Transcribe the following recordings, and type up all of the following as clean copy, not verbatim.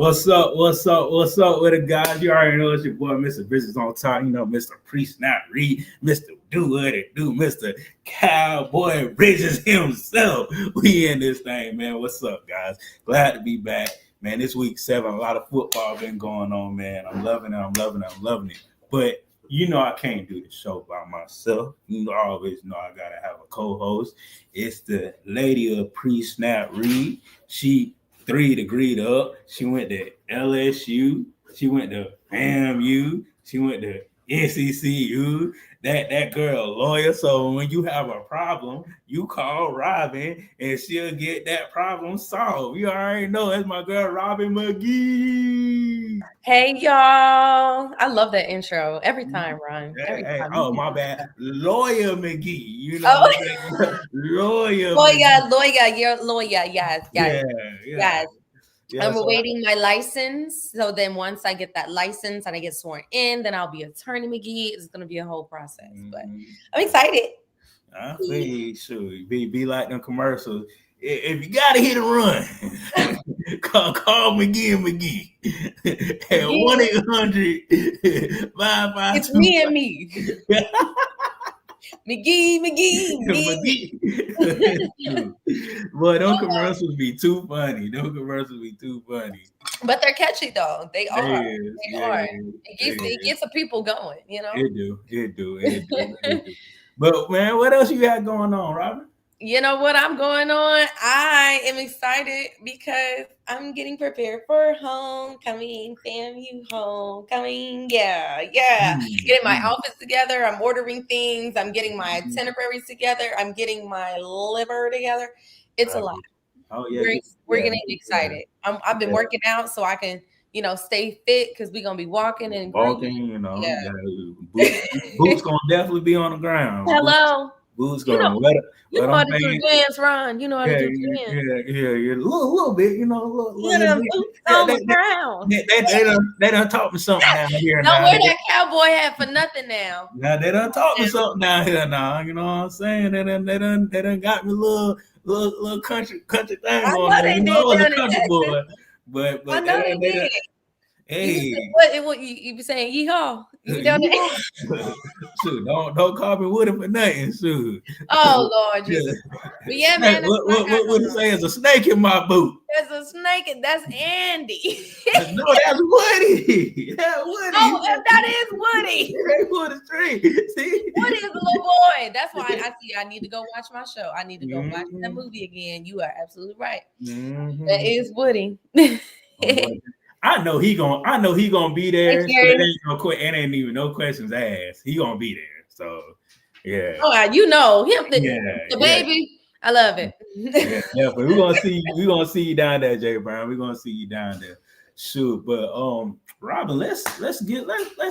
What's up? What's up? What's up with the guys? You already know it's your boy, Mr. Bridges on top. You know, Mr. Pre-Snap Reed, Mr. Do What It Do, Mr. Cowboy Bridges himself. We in this thing, man. What's up, guys? Glad to be back, man. This week 7, a lot of football been going on, man. I'm loving it. I'm loving it. I'm loving it. But you know I can't do the show by myself. You always know I gotta have a co-host. It's the lady of Pre-Snap Reed. She 3 degreed up. She went to LSU. She went to FAMU. She went to NCCU. That girl a lawyer. So when you have a problem, you call Robin and she'll get that problem solved. You already know that's my girl Robin McGee. Hey y'all. I love that intro every time, Ron. Every time. Oh, my bad. Lawyer McGee. You know lawyer. You're lawyer. Yes. I'm awaiting my license. So then once I get that license and I get sworn in, then I'll be Attorney McGee. It's going to be a whole process, but I'm excited. I feel sure. Be like them commercials. If you got to hit a run, call McGee at 1-800-552. It's me and me. McGee. Boy, those commercials be too funny. But they're catchy though. They are. It gets the people going, you know. It do. But man, what else you got going on, Robin? You know what I'm going on? I am excited because I'm getting prepared for homecoming, FAMU homecoming. Yeah. Getting my outfits together. I'm ordering things. I'm getting my itineraries together. I'm getting my liver together. It's a lot. Oh yeah, we're getting excited. I've been working out so I can, stay fit because we're gonna be walking. Yeah. Boots gonna definitely be on the ground. Hello. Boots gonna you know how to do dance, Ron. You know how to do dance. Yeah. A little bit, bit. On the ground. They done taught me something down here. Don't wear that cowboy hat for nothing now. Now they done taught me something down here now. You know what I'm saying? They done got me a little country thing going on. I was a country boy. But I know they did. Hey, what you be saying? Yeehaw! You down there? Shoot, don't call me Woody for nothing. Shoot. Oh Lord Jesus! But yeah, man. What would you say? There's a snake in my boot. There's a snake, and that's Andy. No, that's Woody. That's Woody. Oh, that is Woody. Woody Street. See, Woody is a little boy. That's why I need to go watch my show. I need to go watch that movie again. You are absolutely right. That is Woody. I know he gonna be there. So it ain't even no questions asked. He gonna be there. So yeah. Oh, you know him, the baby. I love it. Yeah, but we're gonna see you down there, Jay Brown. We're gonna see you down there. Shoot, but Robin, let's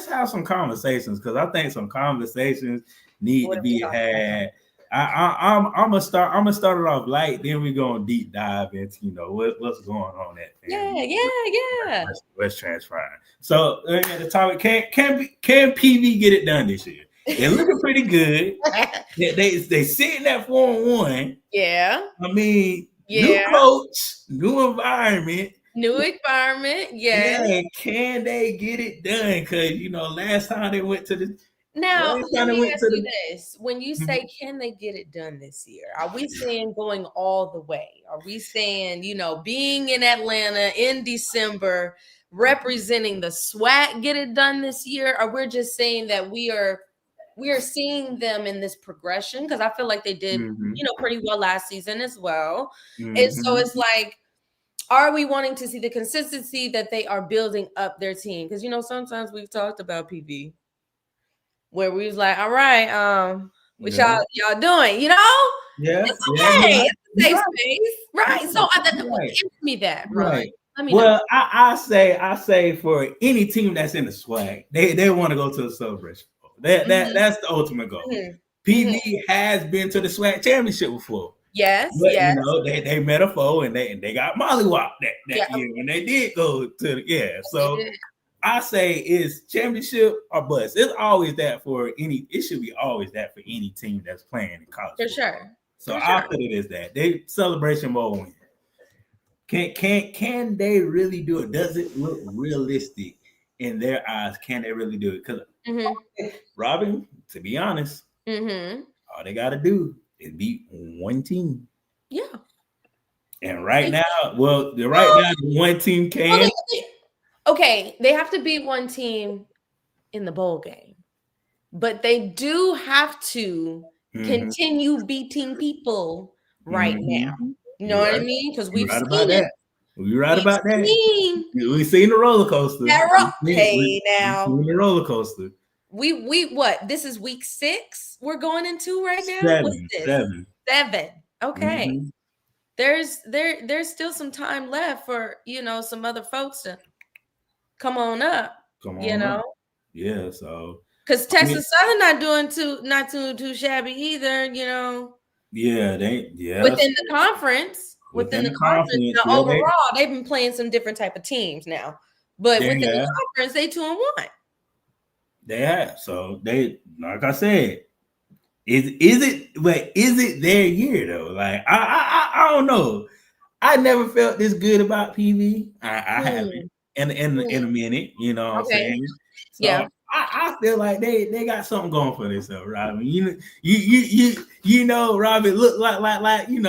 have some conversations because I think some conversations need to be had. I'm gonna start it off light, then we're gonna deep dive into what's going on at yeah. What's transpiring. So the topic can PV get it done this year? They're looking pretty good. they sitting at 4-1. Yeah. I mean, new coach, new environment. Yeah. Can they get it done? Because last time they went to the. Now, let me ask you this. When you say, can they get it done this year? Are we saying going all the way? Are we saying, being in Atlanta in December, representing the SWAC, get it done this year? Or we're just saying that we are seeing them in this progression? Because I feel like they did, pretty well last season as well. And so it's like, are we wanting to see the consistency that they are building up their team? Because, sometimes we've talked about PV. Where we was like, all right, what y'all doing? Yeah. It's okay. It's a safe space, right? So answer me that, right? Well, I say for any team that's in the SWAC, they want to go to the celebration. That's the ultimate goal. PV has been to the SWAC championship before. Yes, but, they met a foe and they got mollywopped that year when they did go to so. I say is championship or bust. It's always that for any. It should be always that for any team that's playing in college. For sure. So I put it as that. They celebration mode win. Can they really do it? Does it look realistic in their eyes? Can they really do it? Because Robin, to be honest, all they got to do is beat one team. Yeah. And right now, the one team can. Okay, they have to beat one team in the bowl game, but they do have to continue beating people right now. You know what I mean? Because we've seen it. We're right about that. We've seen the roller coaster. Hey, now we've seen the roller coaster. We what? This is week 6 we're going into right now. Seven. Okay. There's still some time left for some other folks to come on up. Yeah. So because Texas Southern not too shabby either. Yeah, within the conference. Now, overall, they've been playing some different type of teams now, but within the conference, they 2-1. They have. So they, like I said, is it their year though? Like I don't know. I never felt this good about PV. I haven't in a minute. You know what I'm saying? So I feel like they got something going for themselves, Robin. You know, Robin look like you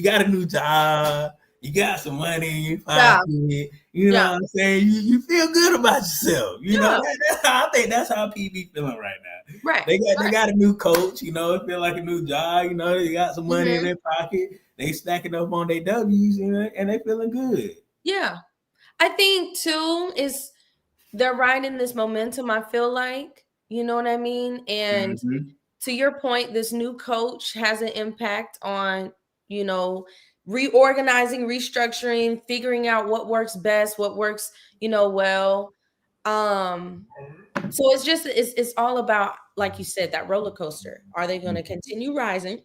got a new job. You got some money in your pocket. You know what I'm saying? You feel good about yourself. You know, I think that's how PV feeling right now. Right. They got a new coach. You know, it feel like a new job. You know, they got some money in their pocket. They stacking up on their W's, and they feeling good. Yeah, I think too is they're riding this momentum. I feel like, you know what I mean. And to your point, this new coach has an impact on reorganizing, restructuring, figuring out what works best, what works, well. So it's all about, like you said, that roller coaster. Are they going to continue rising,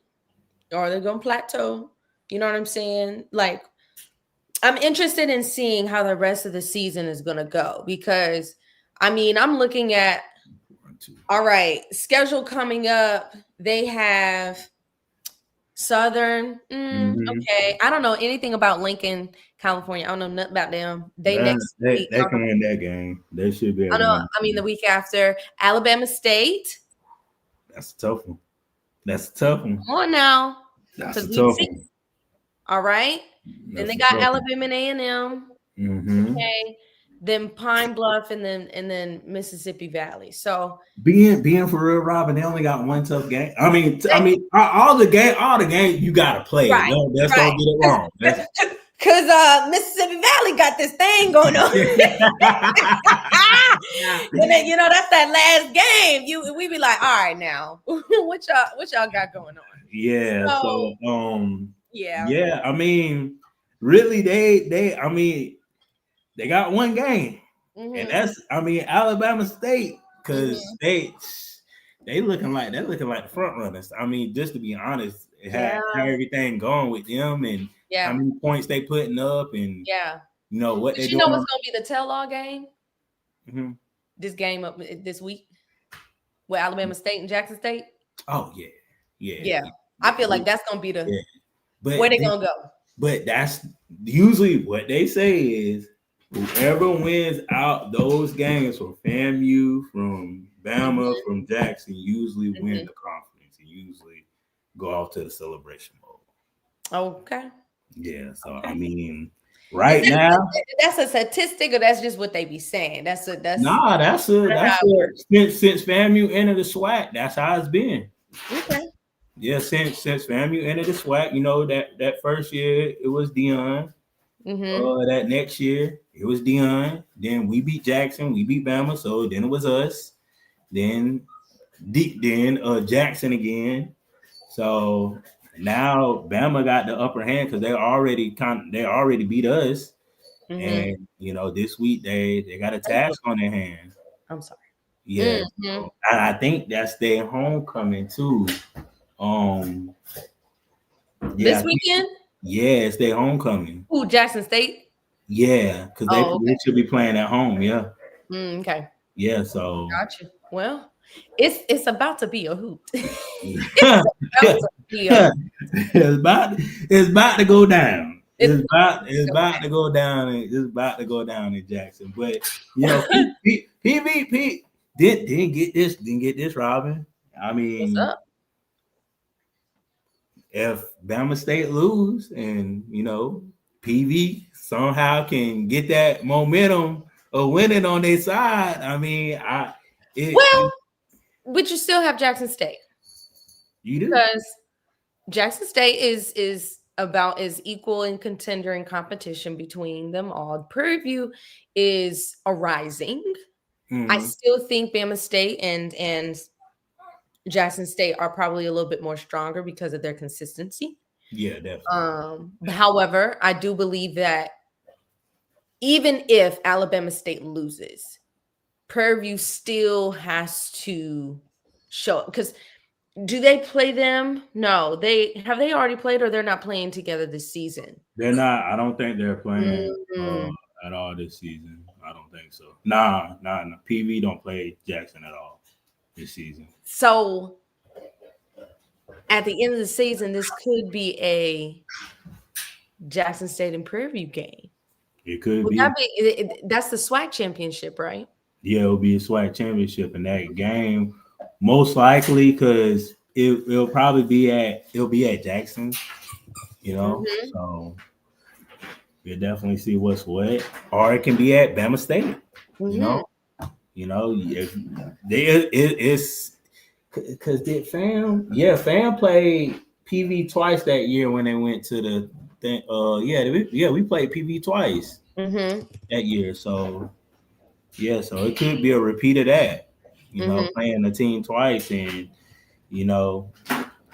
or are they going to plateau? You know what I'm saying? Like, I'm interested in seeing how the rest of the season is going to go, because I'm looking at, all right, schedule coming up. They have Southern. Okay. I don't know anything about Lincoln, California. I don't know nothing about them. They can win that game. They should be able to win. The week after, Alabama State. That's a tough one. Come on now. That's a tough one. All right. Then they got Alabama and A&M. Okay. Then Pine Bluff and then Mississippi Valley. So being for real, Robin, they only got one tough game. I mean, all the game you gotta play. Right. Don't get it wrong. Because Mississippi Valley got this thing going on. And then, that's that last game. We be like, all right now, what y'all got going on? Yeah. So yeah. I mean, really, they got one game, and that's Alabama State, because they looking like the front runners. I mean, just to be honest, how everything going with them, and how many points they putting up, and what they doing. You know what's gonna be the tell-all game? This game up this week with Alabama State and Jackson State. Oh yeah. I feel like that's gonna be the where they gonna go. But that's usually what they say is whoever wins out those games from FAMU, from Bama, from Jackson, usually win the conference and usually go off to the celebration mode. Okay. Yeah. So right now, that's a statistic, or that's just what they be saying. That's since FAMU entered the SWAC, that's how it's been. Okay. Yeah, since FAMU entered the SWAC, that first year it was Dion. That next year it was Dion. Then we beat Jackson, we beat Bama, so then it was us. Then Jackson again. So now Bama got the upper hand because they already beat us. And this week they got a task on their hands. I'm sorry. Yeah. So I think that's their homecoming too. This weekend? Yeah, it's their homecoming. Ooh, Jackson State? Yeah, because they should be playing at home. Yeah. Okay. Yeah, so. Gotcha. Well, it's about to be a hoot. It's about to go down. It's about to go down. It's about to go down in Jackson. But you know, PvP didn't get this, Robin. I mean, What's up? if Bama State lose and you know PV somehow can get that momentum of winning on their side, I mean, But you still have Jackson State. You do, because Jackson State is about as equal in contender and competition between them all. Prairie View is a rising. I still think Bama State and Jackson State are probably a little bit more stronger because of their consistency. Yeah, definitely. However, I do believe that even if Alabama State loses, Prairie View still has to show, because do they play them? No, they already played, or they're not playing together this season. They're not. I don't think they're playing at all this season. I don't think so. Nah. PV don't play Jackson at all this season. So at the end of the season, this could be a Jackson State and Prairie View game. It could be. That's the SWAC championship, right? Yeah, it'll be a SWAC championship in that game, most likely, because it'll probably be at Jackson. You know, so we'll definitely see what's what, or it can be at Bama State. You know, if it's because Fam played PV twice that year when they went to the thing. We played PV twice that year. So so it could be a repeat of that. You know, playing the team twice, and you know,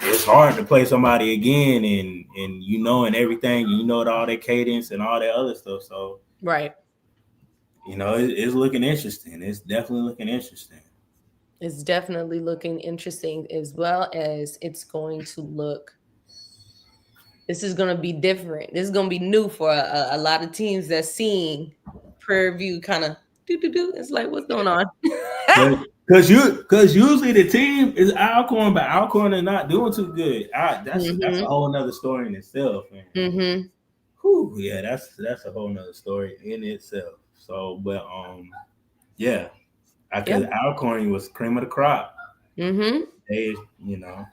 it's hard to play somebody again, and you know, and everything, you know, all that cadence and all that other stuff. So right. You know, it's looking interesting. It's definitely looking interesting. It's definitely looking interesting, as well as it's going to look. This is going to be different. This is going to be new for a lot of teams that's seeing Prairie View kind of do. It's like, what's going on? Because usually the team is Alcorn, but Alcorn is not doing too good. That's a whole nother story in itself. Whew, yeah, that's a whole nother story in itself. So, but yeah, because Alcorn was cream of the crop. They, you know,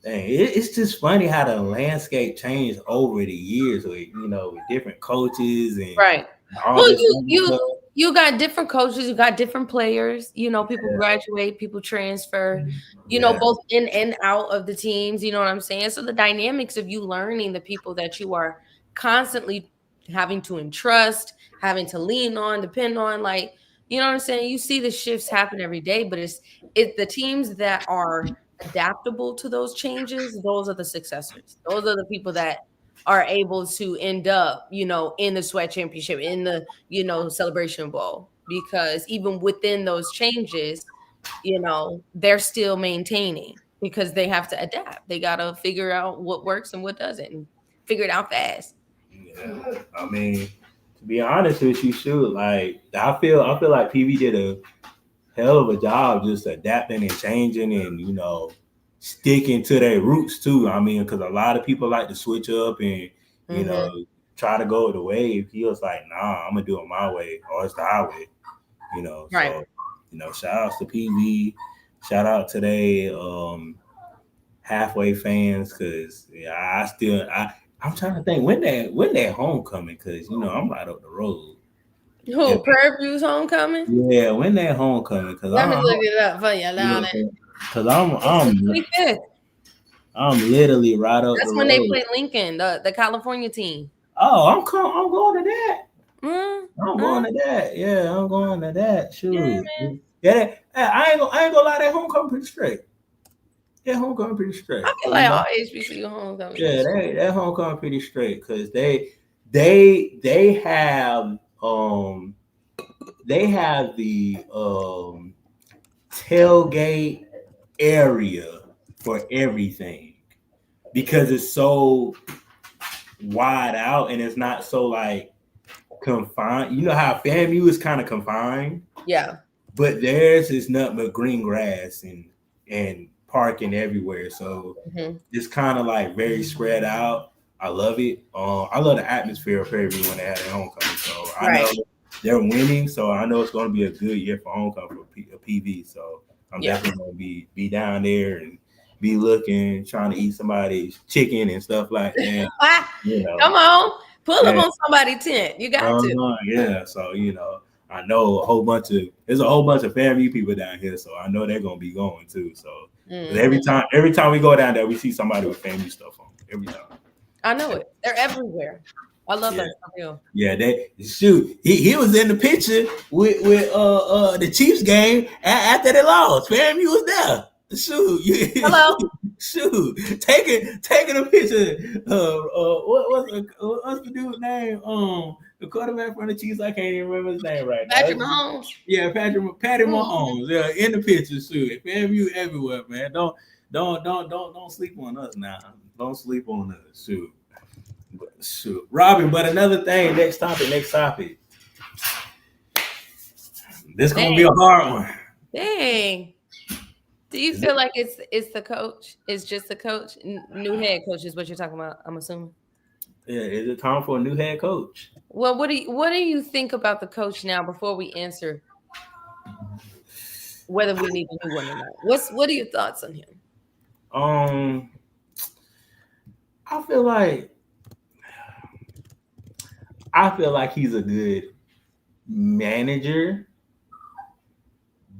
dang, it's just funny how the landscape changed over the years with, you know, with different coaches and right. Well, you got different coaches, you got different players, you know, people graduate, people transfer, you know, both in and out of the teams, you know what I'm saying? So the dynamics of you learning the people that you are constantly having to entrust, having to lean on, depend on, like, you know what I'm saying? You see the shifts happen every day, but it's the teams that are adaptable to those changes, those are the successors. Those are the people that are able to end up, you know, in the SWAC championship, in the, you know, Celebration Bowl, because even within those changes, you know, they're still maintaining because they have to adapt. They got to figure out what works and what doesn't, and figure it out fast. Yeah, I mean, to be honest with you, shoot, like I feel like PV did a hell of a job just adapting and changing, and you know, sticking to their roots too. I mean, because a lot of people like to switch up and you know, try to go the wave. He was like, nah, I'm gonna do it my way, or it's the highway. You know, right. So you know, shout outs to PV, shout out to they halfway fans, because I'm trying to think when that homecoming, because you know I'm right up the road. Who, Prairie View's homecoming? Yeah, when that homecoming, because let me look it up for you. Because I'm literally right up. That's when they play Lincoln, the California team. Oh, I'm going to that. I'm going to that. Yeah, I'm going to that. Shoot. Yeah, I ain't gonna lie. That homecoming pretty straight. Yeah, homecoming pretty straight. I feel like all HBCU homecoming. Yeah, that homecoming pretty straight, because they have the tailgate area for everything, because it's so wide out and it's not so like confined. You know how FAMU is kind of confined, but theirs is nothing but green grass and parking everywhere, so it's kind of like very spread out. I love it. I love the atmosphere of Fairview when they had their homecoming. So I Right. know they're winning, so I know it's going to be a good year for homecoming for PV. So I'm definitely going to be down there and be looking, trying to eat somebody's chicken and stuff like that. You know, come on, pull up on somebody's tent. You got to. Yeah. So I know there's a whole bunch of Fairview people down here, so I know they're going to be going too. So every time we go down there, we see somebody with family stuff on. Every time. I know it. They're everywhere. I love that for real. Yeah, he was in the picture with the Chiefs game after they lost. Fairview was there. Hello. Taking a picture. What's the dude's name? The quarterback from the Chiefs. I can't even remember his name right now. Patrick Mahomes. Yeah, Patty Mahomes. Yeah, in the picture. Shoot, Fairview everywhere, man. Don't sleep on us now. Don't sleep on us. Shoot. Robin, but another thing, next topic. This gonna be a hard one. Dang. Do you feel like it's the coach? It's just the coach? New head coach is what you're talking about, I'm assuming. Yeah, is it time for a new head coach? Well, what do you think about the coach now before we answer whether we need a new one or not? What are your thoughts on him? I feel like he's a good manager,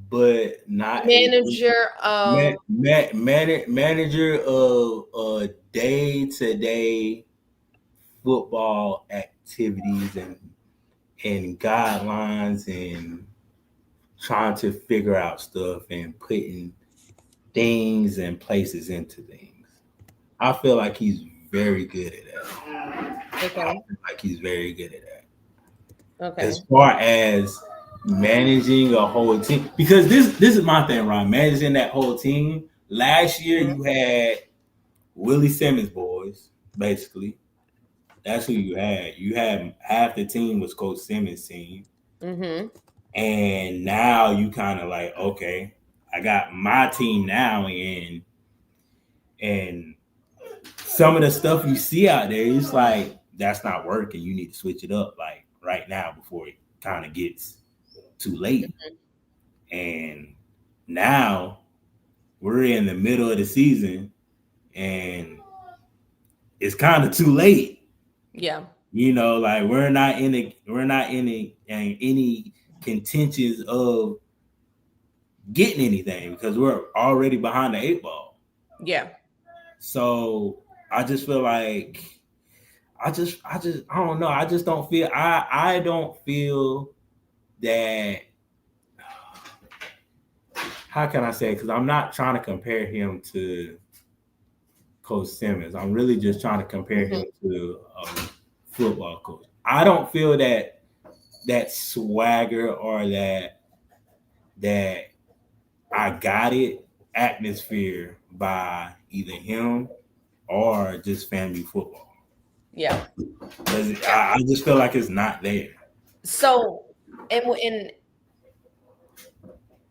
but not manager of manager of day-to-day football activities and guidelines and trying to figure out stuff and putting things and places into things. I feel like he's very good at that. Okay. I feel like he's very good at that. Okay. As far as managing a whole team, because this is my thing, Ron. Managing that whole team. Last year you had Willie Simmons boys, basically. That's who you had. You had half the team was Coach Simmons' team. Mm-hmm. And now you kind of like, okay, I got my team now, and some of the stuff you see out there, it's like that's not working. You need to switch it up like right now before it kind of gets too late. Mm-hmm. And now we're in the middle of the season and it's kind of too late. Yeah. Like we're not in any contentions of getting anything because we're already behind the 8 ball. Yeah. So I just feel like I don't know. I just don't feel I don't feel that. How can I say? Because I'm not trying to compare him to Coach Simmons. I'm really just trying to compare him to a football coach. I don't feel that swagger or that I got it atmosphere by either him or just family football. Yeah. I just feel like it's not there. So, and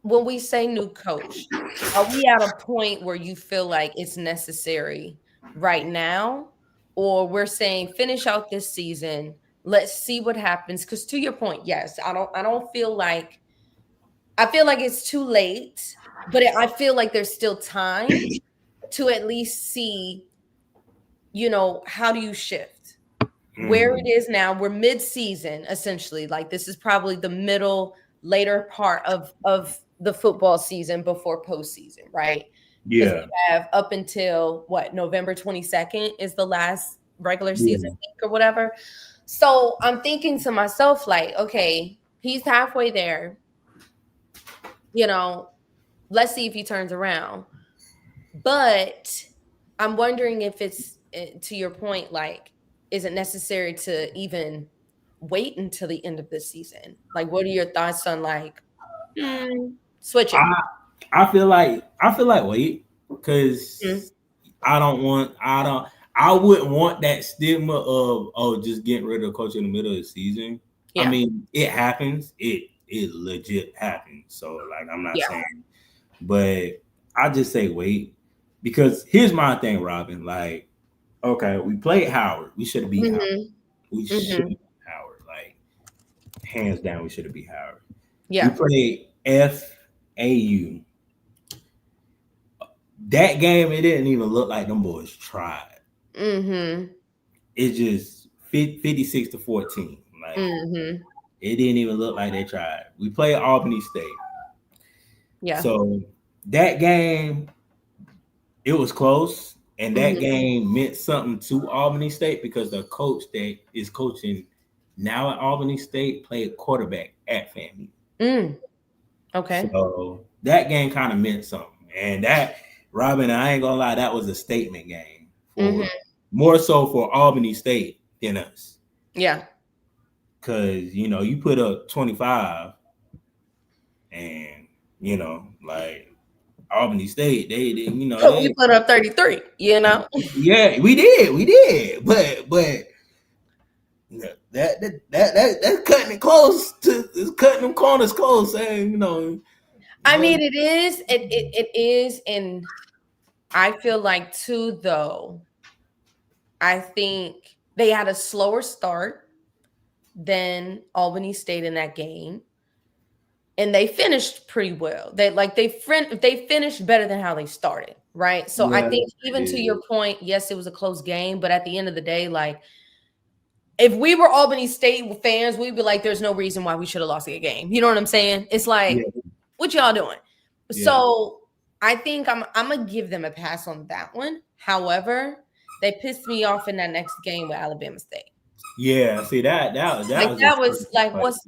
when we say new coach, are we at a point where you feel like it's necessary right now? Or we're saying finish out this season, let's see what happens? Because to your point, yes, I don't feel like it's too late, but I feel like there's still time to at least see, how do you shift? Where it is now, we're mid-season, essentially. Like this is probably the later part of the football season before postseason, right? Yeah. We have up until November 22nd is the last regular season week or whatever. So I'm thinking to myself, like, okay, he's halfway there. Let's see if he turns around. But I'm wondering if it's, to your point, like, is it necessary to even wait until the end of the season? Like, what are your thoughts on like switching? I feel like wait, because I wouldn't want that stigma of just getting rid of a coach in the middle of the season. Yeah. I mean, it happens. It legit happens. So like I'm not saying, but I just say wait, because here's my thing, Robin. Like Okay, we played Howard. We should have beat Howard. Mm-hmm. We should have Mm-hmm. beat Howard. Like hands down, we should have beat Howard. We Yeah. played FAU. That game, it didn't even look like them boys tried. Mm-hmm. It just 56-14. Like Mm-hmm. it didn't even look like they tried. We played Albany State. Yeah. So that game, it was close, and that Mm-hmm. game meant something to Albany State because the coach that is coaching now at Albany State played quarterback at FAMU. Okay. So that game kind of meant something. And that, Robin, I ain't gonna lie, that was a statement game for Mm-hmm. more so for Albany State than us. Yeah. Cause you put up 25 and like Albany State, they We put up 33, yeah, we did. But that's cutting it close it's cutting them corners close, saying, I mean, it is, and I feel like too, though, I think they had a slower start than Albany State in that game, and they finished pretty well. They finished better than how they started, right? So I think even to your point, yes, it was a close game, but at the end of the day, like if we were Albany State fans, we'd be like, "There's no reason why we should have lost a game." You know what I'm saying? It's like, what y'all doing? Yeah. So I think I'm gonna give them a pass on that one. However, they pissed me off in that next game with Alabama State. Yeah, see that was like what's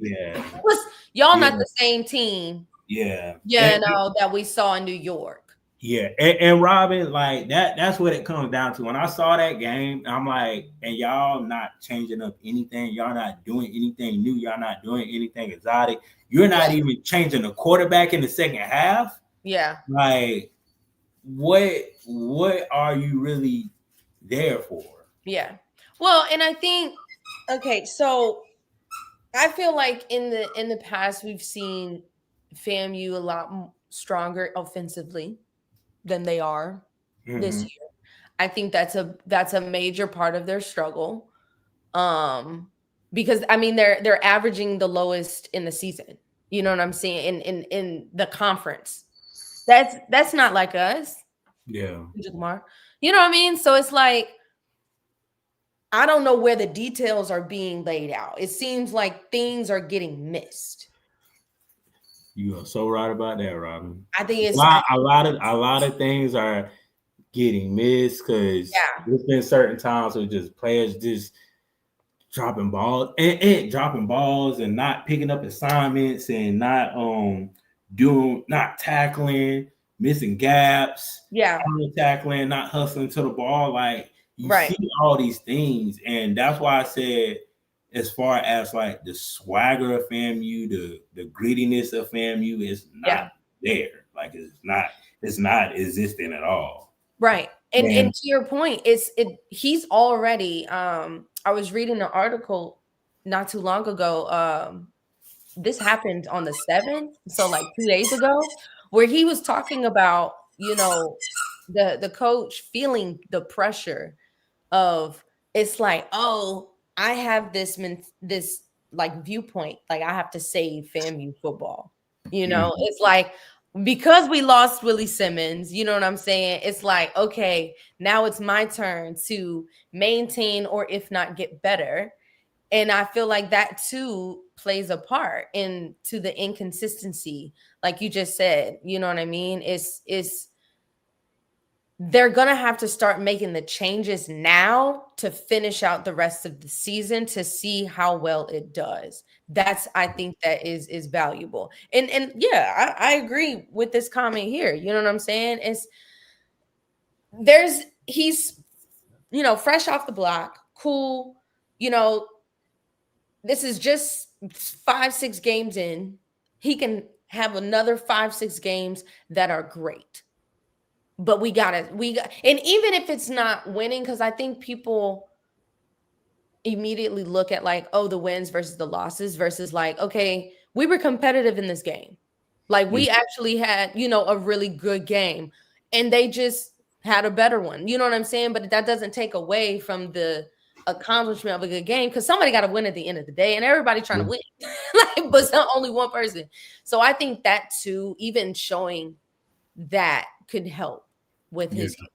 y'all not the same team. Yeah. That we saw in New York. Yeah, and Robin, like that's what it comes down to. When I saw that game, I'm like, and y'all not changing up anything, y'all not doing anything new, y'all not doing anything exotic. You're not even changing the quarterback in the second half. Yeah. Like, what are you really there for? Yeah. Well, and I think, okay, so I feel like in the past we've seen FAMU a lot stronger offensively than they are this year. I think that's a major part of their struggle. Because I mean they're averaging the lowest in the season. You know what I'm saying? In the conference. That's not like us. Yeah. You know what I mean? So it's like I don't know where the details are being laid out. It seems like things are getting missed. You are so right about that, Robin. I think it's a lot of things are getting missed because there's been certain times where just players just dropping balls and not picking up assignments and not tackling, missing gaps, tackling, not hustling to the ball. Like you see all these things, and that's why I said, as far as like the swagger of FAMU, the grittiness of FAMU is not there. Like it's not existing at all. Right. And to your point, he's already I was reading an article not too long ago. This happened on the 7th, so like 2 days ago, where he was talking about, the coach feeling the pressure of it's like, oh, I have this like viewpoint, like I have to save FAMU football. It's like because we lost Willie Simmons, you know what I'm saying? It's like, okay, now it's my turn to maintain or if not get better. And I feel like that too plays a part into the inconsistency. Like you just said, you know what I mean? It's they're going to have to start making the changes now to finish out the rest of the season to see how well it does. I think that is valuable. And yeah, I agree with this comment here. You know what I'm saying? He's, fresh off the block, cool. This is just 5-6 games in. He can have another 5-6 games that are great. But and even if it's not winning, because I think people immediately look at like, oh, the wins versus the losses versus like, okay, we were competitive in this game. Like we actually had, a really good game. And they just had a better one. You know what I'm saying? But that doesn't take away from the accomplishment of a good game, because somebody got to win at the end of the day, and everybody trying to win, like, but it's not only one person. So I think that too, even showing that could help with his game.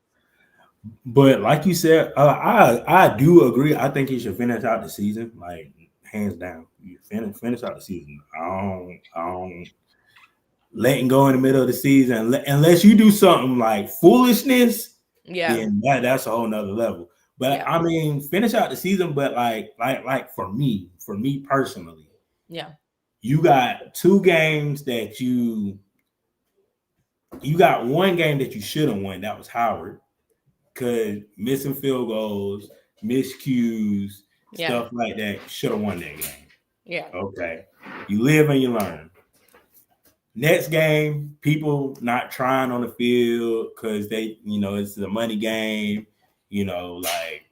But like you said, I do agree. I think he should finish out the season, like hands down. You finish out the season. I don't letting go in the middle of the season unless you do something like foolishness. Yeah, then that's a whole nother level. But I mean, finish out the season. But like for me personally, yeah, you got 2 games that you got 1 game that you should have won. That was Howard, because missing field goals, miscues, stuff like that. Should have won that game. Yeah. Okay. You live and you learn. Next game, people not trying on the field because they, it's a money game. Like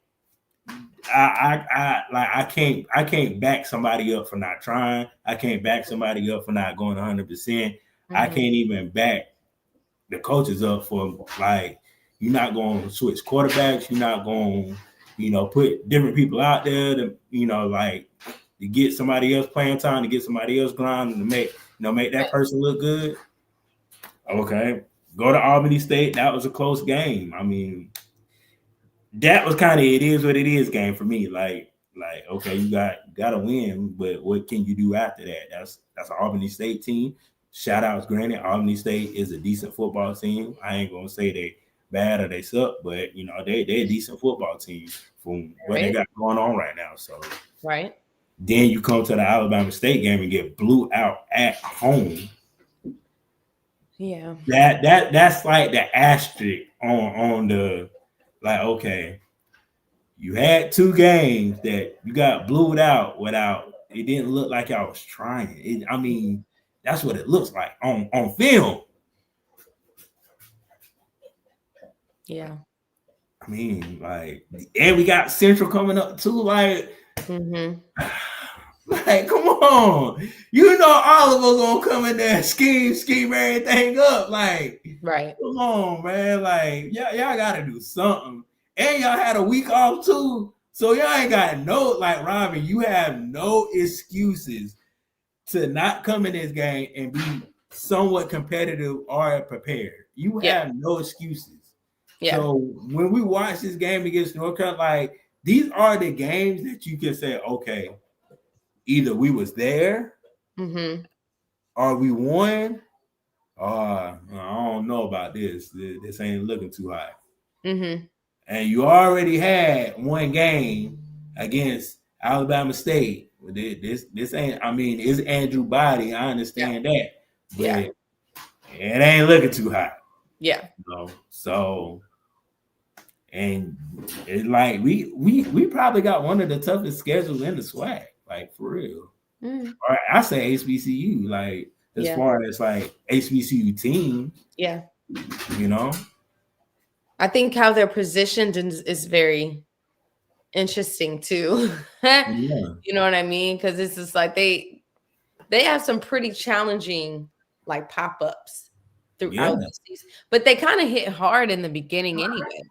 I can't back somebody up for not trying. I can't back somebody up for not going 100%. I can't even back the coaches up for, like, you're not going to switch quarterbacks. You're not going to, put different people out there to, like, to get somebody else playing time, to get somebody else grinding, to make that person look good. Okay. Go to Albany State. That was a close game. I mean, that was kind of it is what it is game for me. Like, okay, you got to win, but what can you do after that? That's an Albany State team. Shout outs granted. Albany State is a decent football team. I ain't gonna say they bad or they suck, but they a decent football team from what they got going on right now. So then you come to the Alabama State game and get blew out at home. Yeah. That's like the asterisk on the, like, okay, you had 2 games that you got blued out without, it didn't look like y'all was trying. I mean, that's what it looks like on film. Yeah. I mean, like, and we got Central coming up too. Like, like, come on. All of us gonna come in there, scheme everything up. Like, come on, man. Like, y'all gotta do something. And y'all had a week off too. So y'all ain't got no, like, Robin, you have no excuses to not come in this game and be somewhat competitive or prepared. You have no excuses. Yeah. So when we watch this game against North Carolina, like, these are the games that you can say, okay, either we was there, or we won, or I don't know about this. This ain't looking too hot. And you already had 1 game against Alabama State. This ain't, I mean, it's Andrew Body. I understand that. But it ain't looking too hot. Yeah. So, and it's like we probably got one of the toughest schedules in the SWAC, like, for real. Or I say HBCU, like, as far as like HBCU teams. Yeah. I think how they're positioned is very interesting too. You know what I mean? Because it's just like they have some pretty challenging, like, pop-ups throughout the season, but they kind of hit hard in the beginning anyway.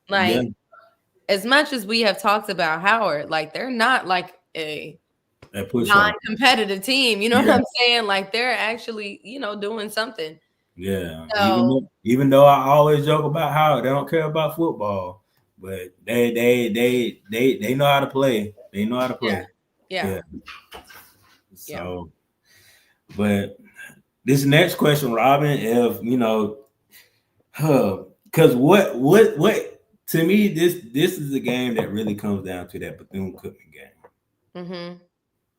Like, as much as we have talked about Howard, like, they're not like a non-competitive team. You know what I'm saying? Like, they're actually, doing something. Yeah. So, even though I always joke about Howard, they don't care about football, but they know how to play. They know how to play. Yeah. So, but this next question, Robin, if because what to me, this is a game that really comes down to that Bethune-Cookman game.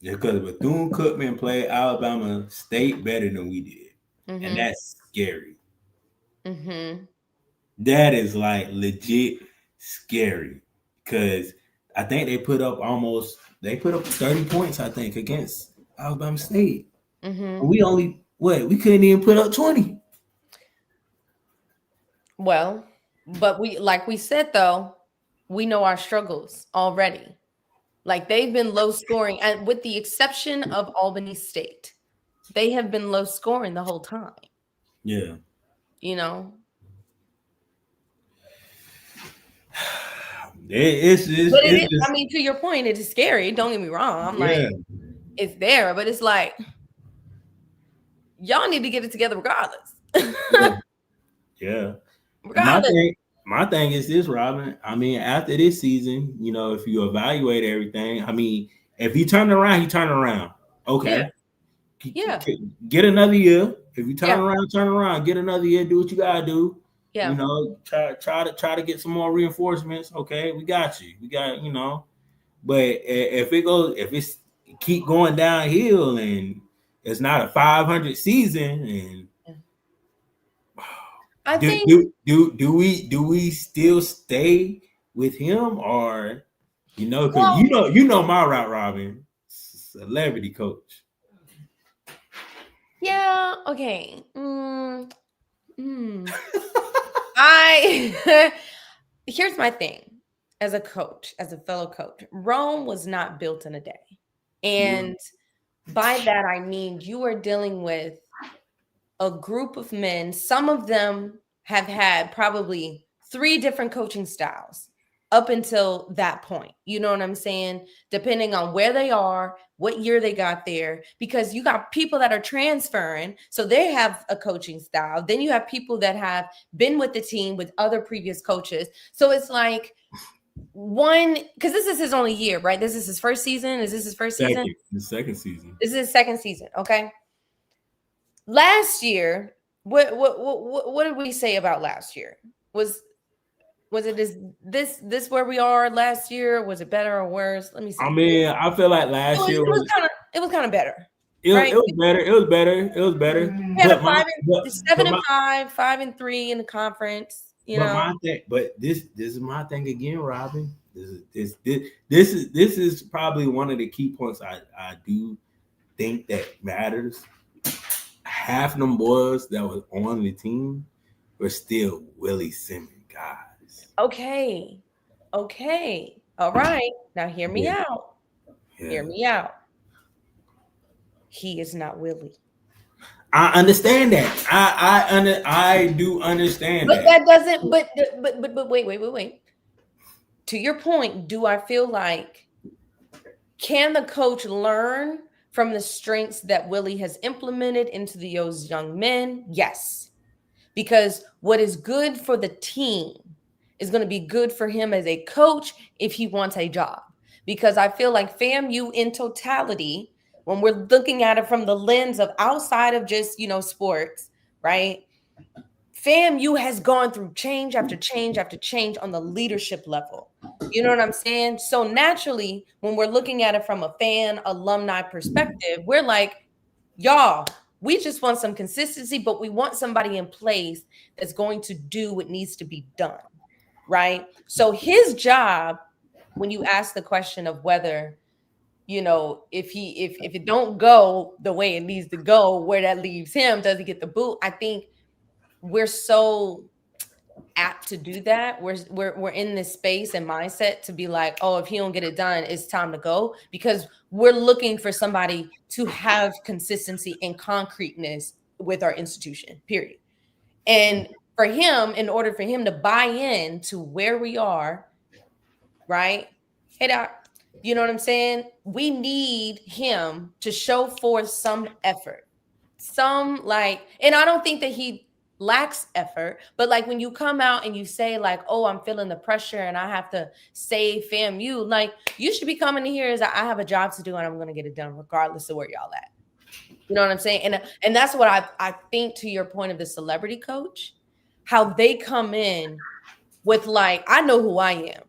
Because Bethune-Cookman played Alabama State better than we did. And that's scary. That is, like, legit scary, because I think they put up 30 points, I think, against Alabama State. We couldn't even put up 20. Well, but like we said, though, we know our struggles already. Like, they've been low scoring, and with the exception of Albany State, they have been low scoring the whole time. Yeah. But just, I mean, to your point, it is scary. Don't get me wrong. I'm yeah. like, it's there, but it's like, y'all need to get it together regardless. Yeah. Regardless. My thing is this, Robin. I mean, after this season, you know, if you evaluate everything, I mean, if he turned around, he turned around. Okay. Yeah. Get another year. If you Yeah. turn around, get another year, do what you gotta do. Yeah. You know, try to get some more reinforcements. Okay, we got you. We got, you know, but if it's keep going downhill and it's not a 500 season, and I think do we still stay with him, or you know, because well, you know my route, Robin, celebrity coach. yeah, okay. I here's my thing as a coach, as a fellow coach. Rome was not built in a day. And by that I mean you are dealing with a group of men. Some of them have had probably 3 different coaching styles up until that point. You know what I'm saying? Depending on where they are, what year they got there, because you got people that are transferring, so they have a coaching style. Then you have people that have been with the team with other previous coaches. So it's like one, because this is his only year, right? This is his first season. Is this his first season? The second season. This is his second season. Okay. Last year, what did we say about last year? Was it this where we are last year? Was it better or worse? Let me see. I mean, I feel like last year it was kind of better. Right? It was better. It was better. We had a 7-5, 5-3 in the conference. You know. But this is my thing again, Robin. This is probably one of the key points I do think that matters. Half them boys that was on the team were still Willie Simmons guys. Okay. All right. Now hear me out. Yeah. Hear me out. He is not Willie. I understand that. I do understand but that. doesn't. But wait. To your point, do I feel like can the coach learn from the strengths that Willie has implemented into those young men? Yes. Because what is good for the team is going to be good for him as a coach if he wants a job. Because I feel like FAMU in totality, when we're looking at it from the lens of outside of just, sports, right? FAMU has gone through change after change after change on the leadership level. You know what I'm saying? So naturally, when we're looking at it from a fan alumni perspective, we're like, y'all, we just want some consistency, but we want somebody in place that's going to do what needs to be done, right? So his job, when you ask the question of whether, if it don't go the way it needs to go, where that leaves him, does he get the boot? I think we're so apt to do that. We're in this space and mindset to be like, oh, if he don't get it done, it's time to go, because we're looking for somebody to have consistency and concreteness with our institution, period. And for him, in order for him to buy in to where we are, right? Hey, Doc, you know what I'm saying? We need him to show forth some effort, and I don't think that he lacks effort, but like when you come out and you say like, oh, I'm feeling the pressure and I have to save FAMU, like you should be coming in here as I have a job to do and I'm going to get it done regardless of where y'all at. You know what I'm saying? And that's what I think, to your point of the celebrity coach, how they come in with like, I know who I am.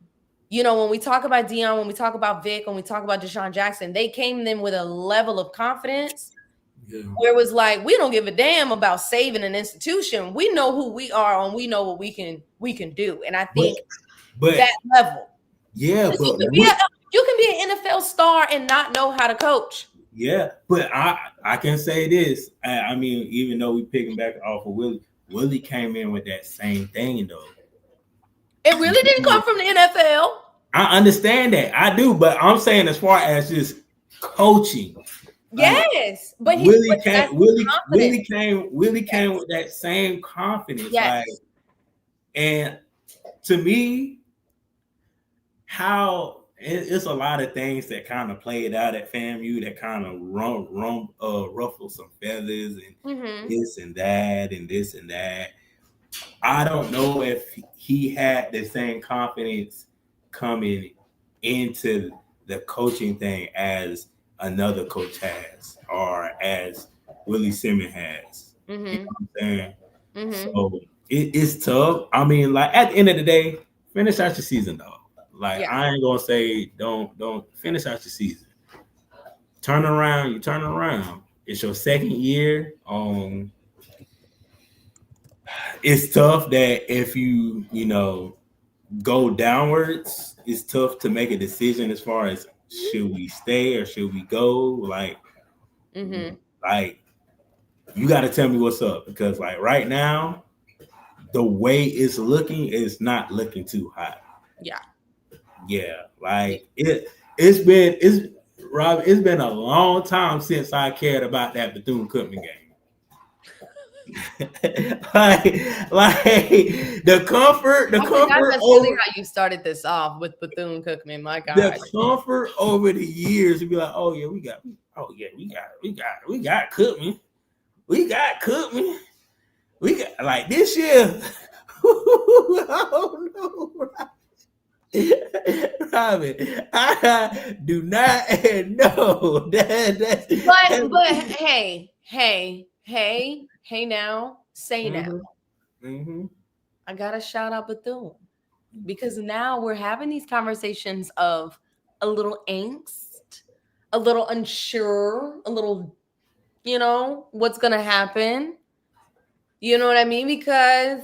When we talk about Deion, when we talk about Vic, when we talk about Deshaun Jackson, they came in with a level of confidence where it was like, we don't give a damn about saving an institution. We know who we are and we know what we can do. And I think that level. Yeah, but you can be an NFL star and not know how to coach. Yeah, but I can say this. I mean, even though we picking back off of Willie came in with that same thing though. It really didn't come from the NFL. I understand that. I do, but I'm saying as far as just coaching. Yes, but Willie came with that same confidence. Yes. And to me, it's a lot of things that kind of played out at FAMU that kind of ruffle some feathers and this and that and this and that. I don't know if he had the same confidence coming into the coaching thing as another coach has or as Willie Simmons has. You know what I'm saying? So it's tough. I mean, like at the end of the day, finish out your season though. Like I ain't gonna say don't finish out your season. Turn around, you turn around. It's your second year. It's tough that if you go downwards, it's tough to make a decision as far as should we stay or should we go. Like you got to tell me what's up because like right now, the way it's looking is not looking too hot. Yeah, like it's been a long time since I cared about that Bethune-Cookman game. like the comfort. That's really how you started this off with Bethune-Cookman. My God, the comfort over the years to be like, oh yeah, we got Cookman. We got Cookman. We got like this year. Oh no, Robin, I do not know that. But hey now, say now. I gotta shout out Bethune because now we're having these conversations of a little angst, a little unsure, a little, what's gonna happen. You know what I mean? Because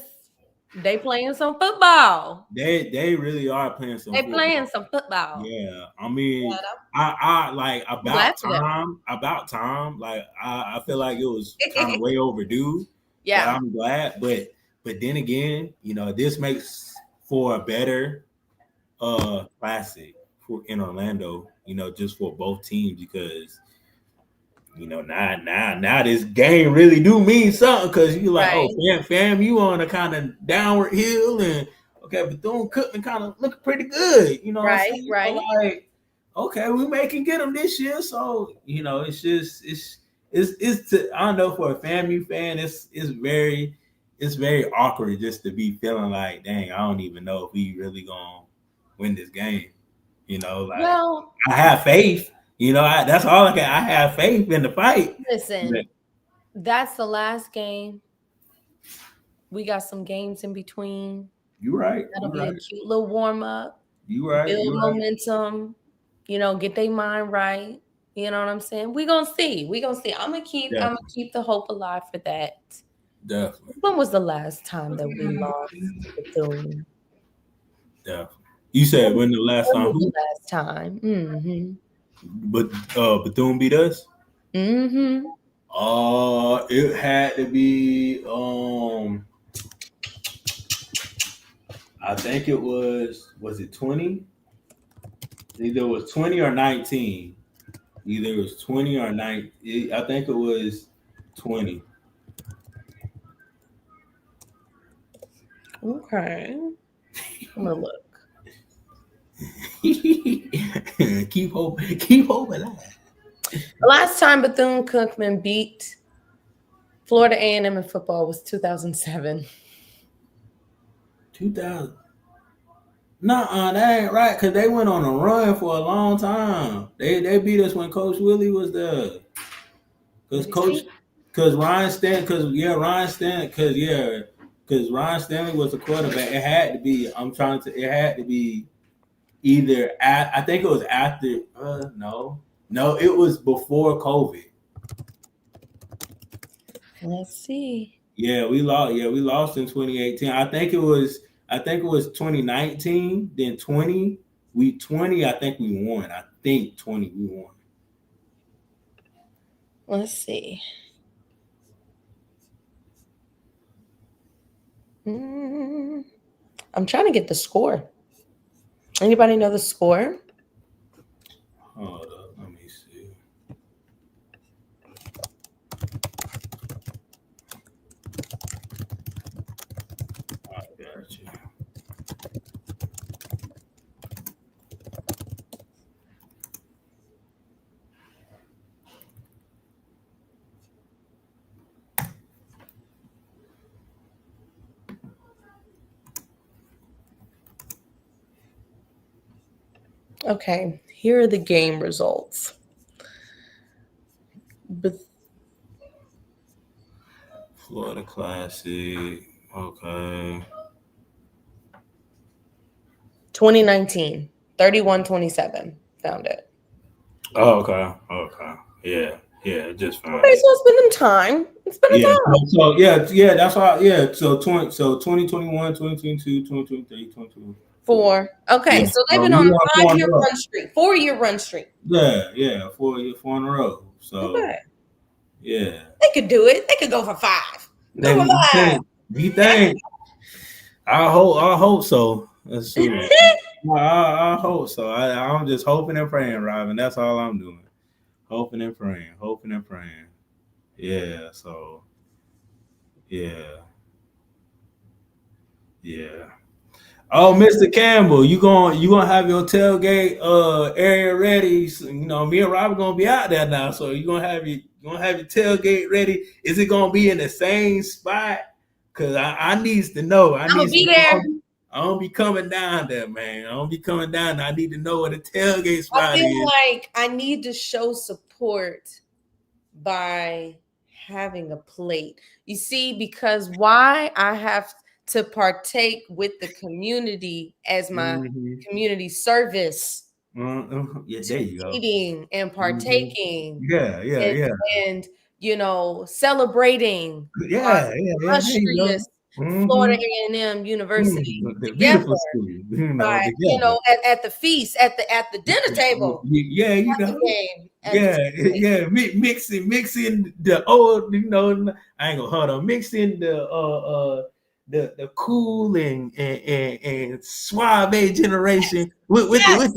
they playing some football. They really are playing some. Playing some football. Yeah, I mean, I like about time. Like I feel like it was kind of way overdue. Yeah, but I'm glad. But then again, this makes for a better classic in Orlando. Just for both teams because. Now this game really do mean something because you like, fam, you on a kind of downward hill, and okay, Bethune-Cookman kind of looking pretty good, right. So like, okay, we may can get them this year, so it's just I don't know, for a FAMU fan, it's very awkward just to be feeling like, dang, I don't even know if we really gonna win this game, I have faith. That's all I can. I have faith in the fight. Listen, that's the last game. We got some games in between. You're right. That'll be a cute little warm up. You're right. Build momentum. Get their mind right. You know what I'm saying? We're gonna see. I'm gonna keep the hope alive for that. Definitely. When was the last time that we lost Bethune? Definitely. You said when the last time? The last time. Mm-hmm. But Bethune beat us. Mm-hmm. It had to be. I think it was. Was it 20? Either it was 20 or 19. Either it was 20 or 19. I think it was 20. Okay. I'm gonna look. keep hope alive. The last time Bethune-Cookman beat Florida A&M in football was 2007. 2000. Nuh-uh, that ain't right, because they went on a run for a long time. They beat us when Coach Willie was there. Because Ryan Stanley was the quarterback. It had to be. It had to be either I think it was after. No, it was before COVID. Let's see. Yeah, we lost. Yeah, we lost in 2018. I think it was 2019. Then 20. I think we won. I think 20 we won. Let's see. I'm trying to get the score. Anybody know the score? Hold up, let me see. I got you. Okay, here are the game results. But Florida Classic. Okay. 2019, 31-27. Found it. Oh, okay. Okay. Yeah. Yeah. Just Okay, fine. so it's been some time. It's been a Yeah. time. So yeah. That's why. Yeah. So 2021, 2022, 2023, 2024. 4. Okay, Yeah. so they've been You on a won 4 in 5-year a row. run streak, 4-year run streak. Yeah. Yeah. 4 in a row. So Okay, yeah. they could do it. They could go for 5. Go Then for you 5. think? You think? I hope. I hope so. Let's see. I hope so. I'm just hoping and praying, Robin. That's all I'm doing. Hoping and praying. Hoping and praying. Yeah. So yeah. Yeah. Oh, Mr. Campbell, you gonna have your tailgate area ready? So, me and Robert gonna be out there now. So you gonna have your tailgate ready? Is it gonna be in the same spot? Cause I needs to know. I I'm need gonna be some. there. I don't be coming down there, man. I don't be coming down there. I need to know where the tailgate I spot feel is. like I need to show support by having a plate. You see, because why I have to partake with the community as my Mhm. community service Yeah, there to you go. eating and Mhm. partaking Yeah, yeah, and, yeah, and celebrating our yeah, yeah, yeah. There you go. illustrious Florida Hmm. A&M University The together beautiful school, by together. at the feast at the dinner table Yeah, at the game at the yeah, tailgate. yeah. Mixing the old, I ain't gonna hold on. Mixing the cool and suave generation with the Yes,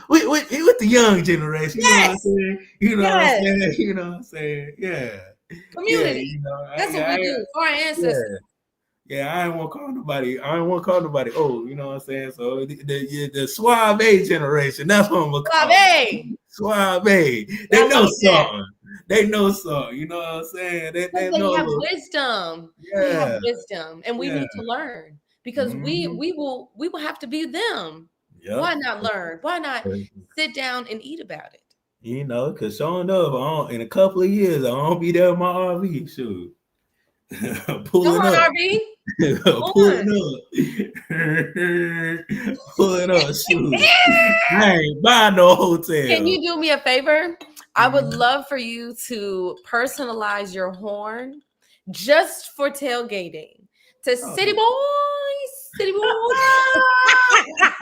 with the young generation. You know what I'm yes, saying? You know what I'm yes. saying? You know what I'm saying? Yeah, yeah. Community. That's what Yeah, we do for our ancestors. yeah. Yeah, I ain't want to call nobody. I ain't want to call nobody old. You know what I'm saying? So the suave generation. That's what I'm gonna call them. Suave. Suave. I They know like that. something. They know something. You know what I'm saying? They Because they know a have little. wisdom. They have Yeah. wisdom, and we Yeah. need to learn because Hmm. we will have to be them. Why Yep. not learn? Why not sit down and eat about it? Because showing up in a couple of years, I won't be there with my RV. Shoot. Come Pulling on, up. RB. Come on. Pulling up. Pulling up. Shoot. I ain't buying no Can hotel. you do me a favor? I would Mhm. love for you to personalize your horn just for tailgating to Oh, City Boys, City Boys.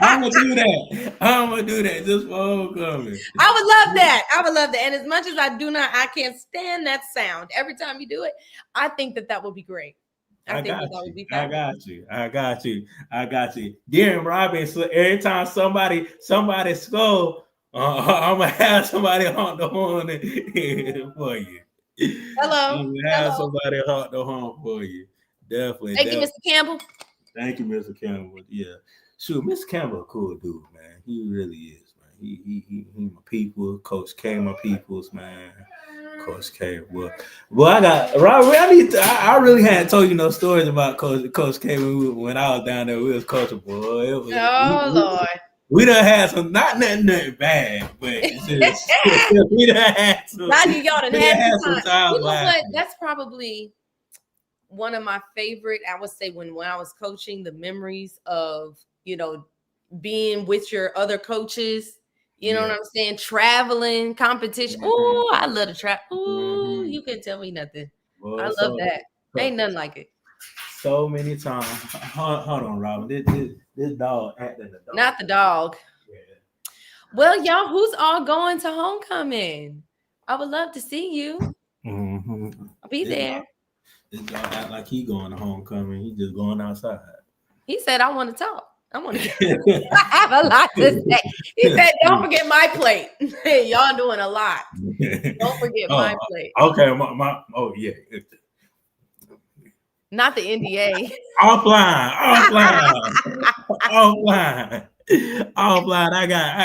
I'm gonna do that. I'm gonna do that just for homecoming. I would love that. I would love that. And as much as I can't stand that sound every time you do it. I think that would be great. I I think got that would you. be I fabulous. got you. I got you. I got you. Darren Robinson. Every time somebody score, I'm gonna have somebody honk the horn for you. Hello. I'm gonna have Hello. somebody honk the horn for you. Definitely, Thank you, definitely. Mr. Campbell. Thank you, Mr. Campbell. Yeah, shoot, Mr. Campbell, a cool dude, man. He really is, man. He my people. Coach K, my peoples, man. Coach K. Well, I got Robert. I really hadn't told you no stories about Coach K when I was down there. We was coaching, boy. Oh Lord. We done had some nothing bad, but it's just, we done had some. Now y'all done We had done had some some time. time You know last what? year. That's probably one of my favorite. I would say when I was coaching, the memories of being with your other coaches. You know what Yeah. I'm saying? Traveling, competition. Mhm. Oh, I love to travel. Oh, Mhm. you can't tell me nothing. I Well, love that. Ain't nothing like it. so many times. Hold on, Robin. This dog acting the dog. Not the dog. Yeah. Well, y'all, who's all going to homecoming? I would love to see you. Mm-hmm. I'll be there. This dog act like he going to homecoming. He just going outside. He said, I want to talk. I want to I have a lot to say. He said, don't forget my plate. Y'all doing a lot. Don't forget my plate. Okay, oh yeah. Not the NDA. Offline. I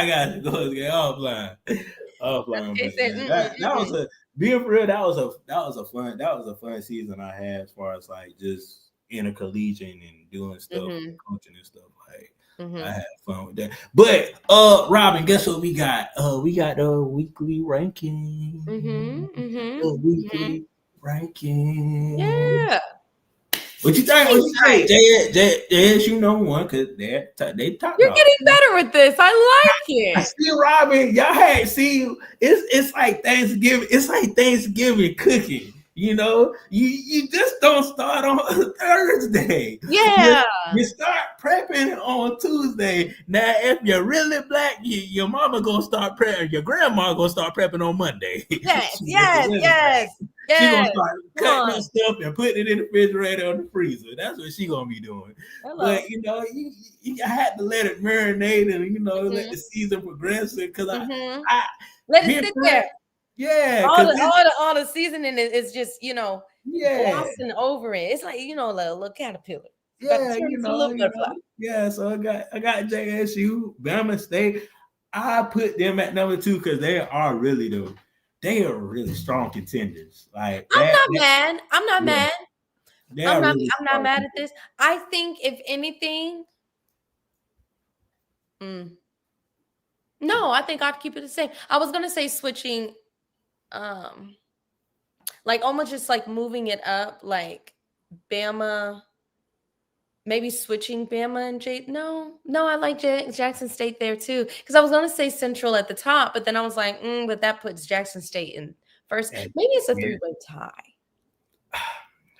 got to go get offline. He said, Man. That was being for real. That was a fun season I had as far as like just intercollegiate and doing stuff, coaching and stuff. Like Mhm. I had fun with that. But Robin, guess what we got? We got the weekly ranking. Mhm. The Mhm. Mhm. weekly ranking. Yeah. What you think? What Seems you right. think? JSU number one because they top You're dog. getting better with this. I like I it. see Robin. Y'all had see it's like Thanksgiving. It's like Thanksgiving cooking. You just don't start on Thursday. You, Yeah. you start prepping on Tuesday. Now, if you're really black, your mama gonna start prepping. Your grandma gonna start prepping on Monday. Yes. She, if you're Yes. really black, Yes. she gonna Yes. start Come cutting up on. stuff and putting it in the refrigerator or the freezer. That's what she gonna be doing. Hello. But you had to let it marinate and let Mhm. the season progress because Mhm. I Let it being sit frank, there. yeah, All because the it's all the all the seasoning is just yeah, glossing over it. It's like a little caterpillar. It's about to yeah, turn into a little butterfly. yeah. So I got JSU, Bama State. I put them at number 2 because they are really strong contenders. Like I'm that, not mad. I'm not yeah, mad. they I'm are not really I'm not strong mad at contenders. this. I think if anything, mm, no, I think I'd keep it the same. I was gonna say switching, um, like almost just like moving it up, like Bama, maybe switching Bama and J. No, I like Jackson State there too. Because I was gonna say Central at the top, but then I was like, but that puts Jackson State in first. And, Maybe it's a yeah. three-way tie.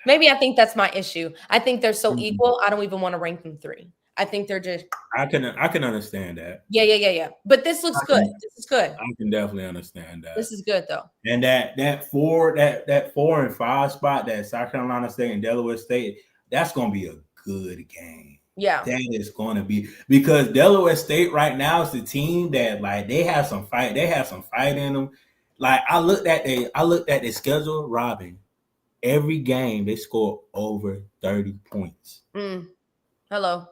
Maybe I think that's my issue. I think they're so equal. I don't even want to rank them 3. I think they're just I can understand that. yeah. But this looks I good. can This is good. I can definitely understand that. This is good though. And that 4 and 5 spot, that South Carolina State and Delaware State, that's gonna be a good game. Yeah. That is going to be because Delaware State right now is the team that like they have some fight. They have some fight in them. Like I looked at their schedule, Robin. Every game they score over 30 points. Hello.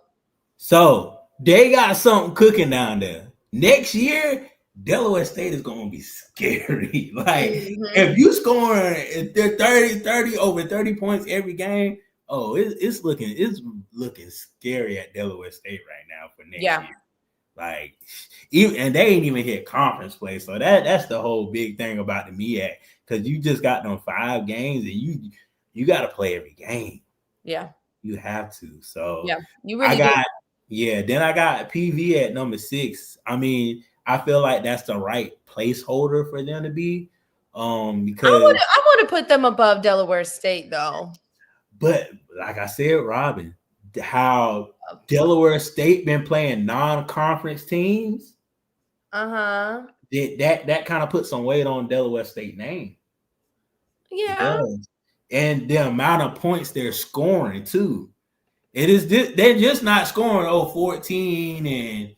So they got something cooking down there. Next year, Delaware State is going to be scary. Like, Mhm. if you scoring if they're 30 over 30 points every game, it's looking scary at Delaware State right now for next Yeah. year. Like, and they ain't even hit conference play. So that's the whole big thing about the MEAC, because you just got them 5 games and you got to play every game. Yeah. You have to. So Yeah. You I really do. then I got PV at number 6. I mean, I feel like that's the right placeholder for them to be. Because I want to put them above Delaware State though. but like I said, Robin, how Delaware State been playing non-conference teams, Uh-huh. that kind of puts some weight on Delaware State name. It Yeah. does. And the amount of points they're scoring too. They're just not scoring 14 and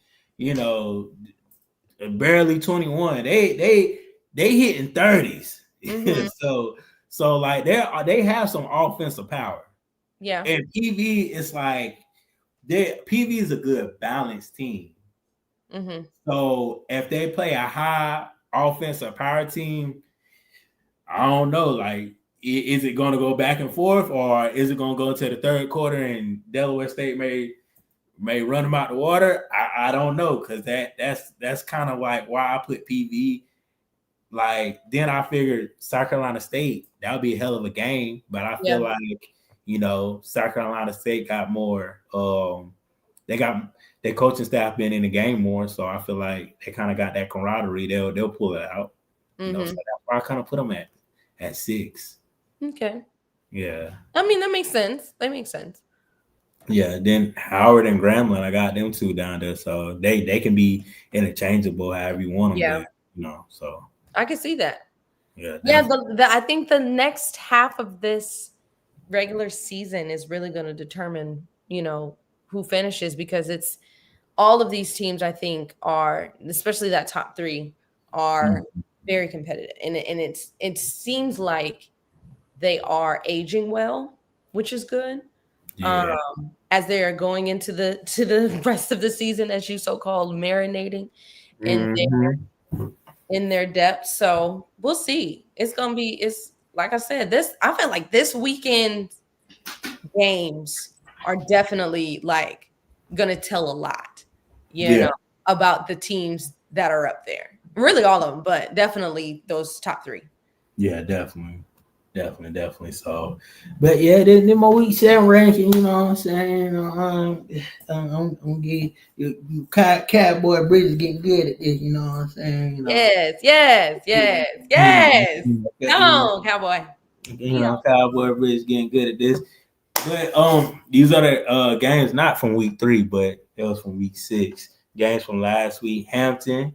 barely 21. They hitting 30s. Mhm. so like they have some offensive power. Yeah. And PV is like PV is a good balanced team. Mhm. So if they play a high offensive power team, I don't know, like is it going to go back and forth, or is it going to go to the third quarter and Delaware State may run them out the water? I don't know, because that's kind of like why I put PV. Like then I figured South Carolina State, that would be a hell of a game, but I feel Yeah. like South Carolina State got more. They got their coaching staff been in the game more, so I feel like they kind of got that camaraderie. They'll pull it out. So that's why I kind of put them at 6. Okay. Yeah. I mean, that makes sense. That makes sense. Yeah, then Howard and Grambling, I got them 2 down there, so they can be interchangeable however you want them. Yeah. But so I can see that. yeah. Yeah, I think the next half of this regular season is really going to determine, who finishes, because it's all of these teams, I think, are, especially that top 3, are very competitive. And it seems like they are aging well, which is good. Yeah. As they are going into the rest of the season, as you so-called marinating in their depth. So we'll see. It's like I said, I feel like this weekend games are definitely like gonna tell a lot. you know, about the teams that are up there. Really all of them, but definitely those top 3. Yeah, definitely. So, but yeah, then my week 7 ranking, you know what I'm saying? I'm getting you Cowboy Bridges getting good at this, you know what I'm saying? Yes. Come on, Cowboy. Cowboy Bridges getting good at this. But these are the games not from week 3, but it was from week 6. Games from last week. Hampton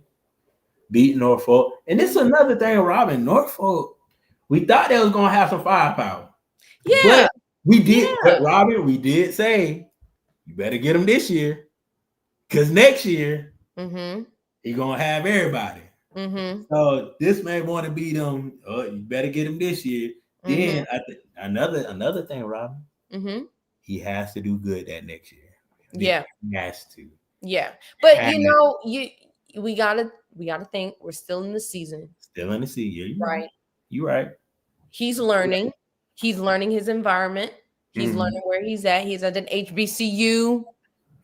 beat Norfolk, and this is another thing, Robin. Norfolk, we thought they was gonna have some firepower. Yeah, but we did. But Robin, we did say you better get them this year, because next year you're gonna have everybody. So this man want to beat them. You better get him this year. Then another thing, Robin. He has to do good that next year. Yeah, he has to. Yeah, but we gotta think we're still in the season. Still in the season, right? You're right. He's learning. He's learning his environment. He's learning where he's at. He's at an HBCU.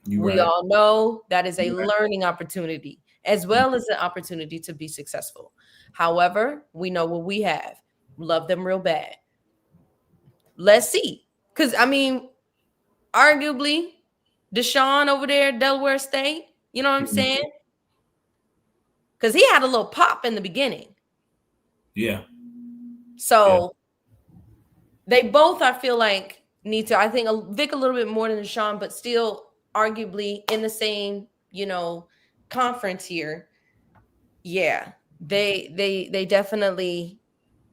We all know that is a learning opportunity as well as an opportunity to be successful. However, we know what we have. Love them real bad. Let's see. Because, I mean, arguably, Deshaun over there, Delaware State, you know what I'm saying? Because he had a little pop in the beginning. Yeah. So they both, I feel like, need to, I think Vic a little bit more than Deshaun, but still arguably in the same, conference here. Yeah. They definitely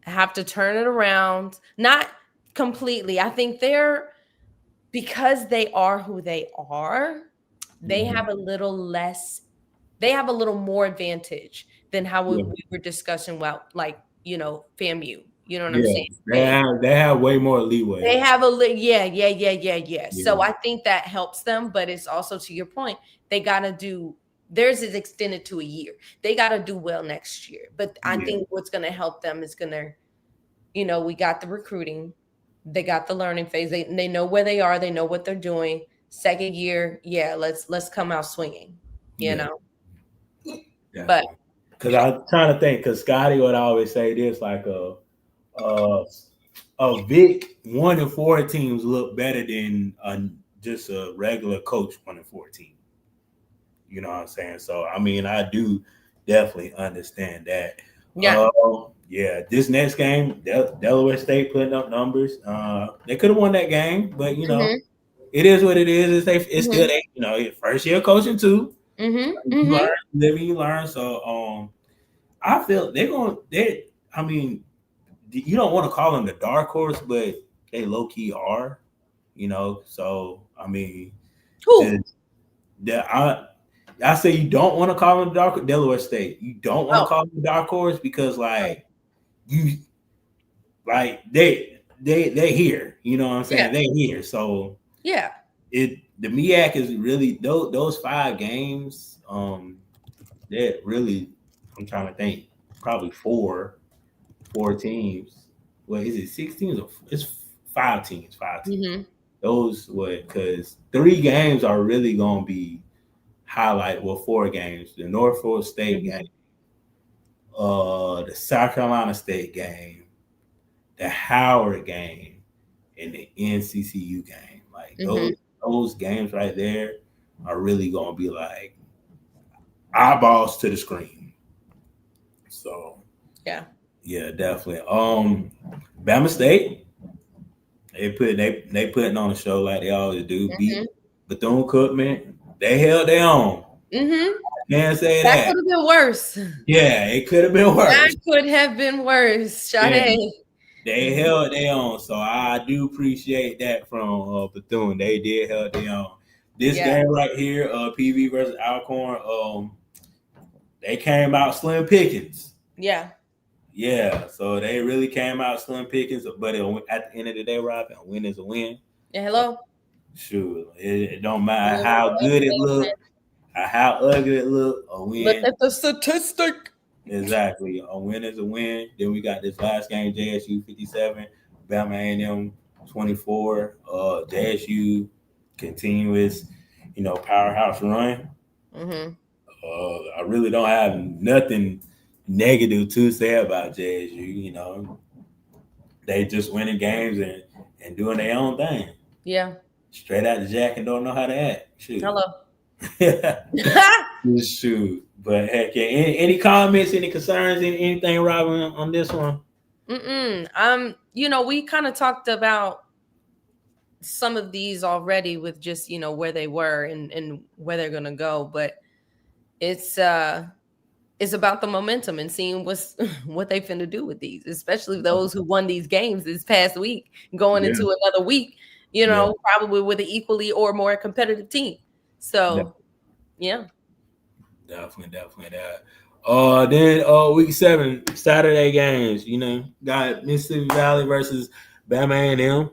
have to turn it around. Not completely. I think because they are who they are, they have a little more advantage than how we were discussing about, like, FAMU. You know what I'm saying? They have way more leeway. They have yeah. So I think that helps them, but it's also, to your point, they got to do, theirs is extended to a year. They got to do well next year. But I think what's going to help them is going to, we got the recruiting. They got the learning phase. They know where they are. They know what they're doing. Second year, let's come out swinging, you know. Yeah. But because I'm trying to think, because Scotty would always say this, like a Vic 1-4 teams look better than just a regular coach 1-4 team. You know what I'm saying? So I mean, I do definitely understand that. This next game, Delaware State putting up numbers. They could have won that game, but it is what it is. It's still first year coaching too. You learn. So I feel I mean, you don't want to call them the dark horse, but they low key are. So I mean, I say you don't want to call them the Delaware State. You don't want to call them the dark horse because they here. You know what I'm saying? They here. So the MEAC is really those 5 games. That really, I'm trying to think, probably four teams. What is it? 6 teams? It's 5 teams. 5 teams. Those because 3 games are really gonna be highlight. Well, 4 games: the Norfolk State game, the South Carolina State game, the Howard game, and the NCCU game. Like those games right there are really gonna be like eyeballs to the screen. So yeah, definitely. Bama State, they putting on a show like they always do. Beat Bethune-Cookman. They held their own. Can't say that. That could have been worse. Yeah, it could have been worse. That could have been worse. Sade. They held their own, so I do appreciate that from Bethune. They did held their own. This game right here, PV versus Alcorn, they came out slim pickings. Yeah, so they really came out slim pickings. But at the end of the day, Robin, a win is a win. Yeah, hello. Sure, it don't matter how good it look, or how ugly it look. A win. Look at the statistic. Exactly, a win is a win. Then we got this last game, JSU 57, Bama A&M 24. JSU continuous, powerhouse run. Mm-hmm. I really don't have nothing negative to say about JSU. You know, they just winning games and doing their own thing. Yeah. Straight out the jack and don't know how to act. Shoot. Hello. Shoot. But heck yeah. Any comments, any concerns, anything, Robin, on this one? We kind of talked about some of these already with just, where they were and where they're gonna go, but it's about the momentum and seeing what they finna do with these, especially those who won these games this past week, going into another week, probably with an equally or more competitive team. So yeah. Definitely that. Then week 7, Saturday games, got Mississippi Valley versus Bama A&M.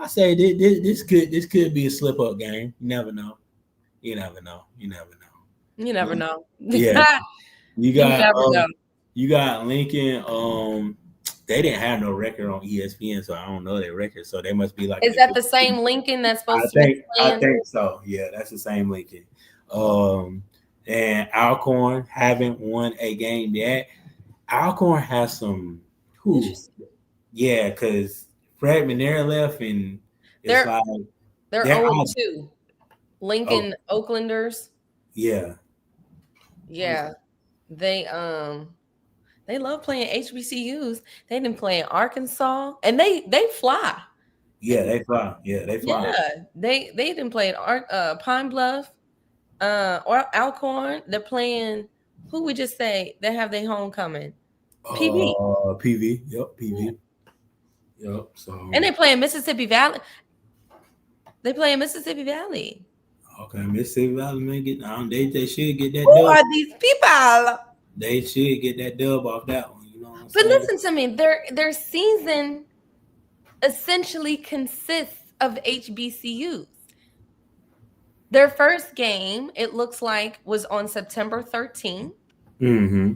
I say this could be a slip up game. You never know. You never know. Yeah. You got Lincoln. They didn't have no record on ESPN, so I don't know their record. So they must be like. Is that the same Lincoln that's supposed to be playing? I think so. Yeah, that's the same Lincoln. And Alcorn haven't won a game yet. Alcorn has some. Yeah, because Fred Manera left, and they're 0-2. Lincoln Oaklanders. Yeah. Yeah, they love playing HBCUs. They've been playing Arkansas, and they fly. Yeah, they fly. Yeah, they didn't play Pine Bluff, or Alcorn. They're playing. Who we just say they have their homecoming? PV. PV. Yep. PV. Yep. So. And they playing Mississippi Valley. Okay, Mississippi Valley may get. They should get that. Who dub. Are these people? They should get that dub off that one. But listen to me. Their season essentially consists of HBCUs. Their first game, it looks like, was on September 13th. Mm-hmm.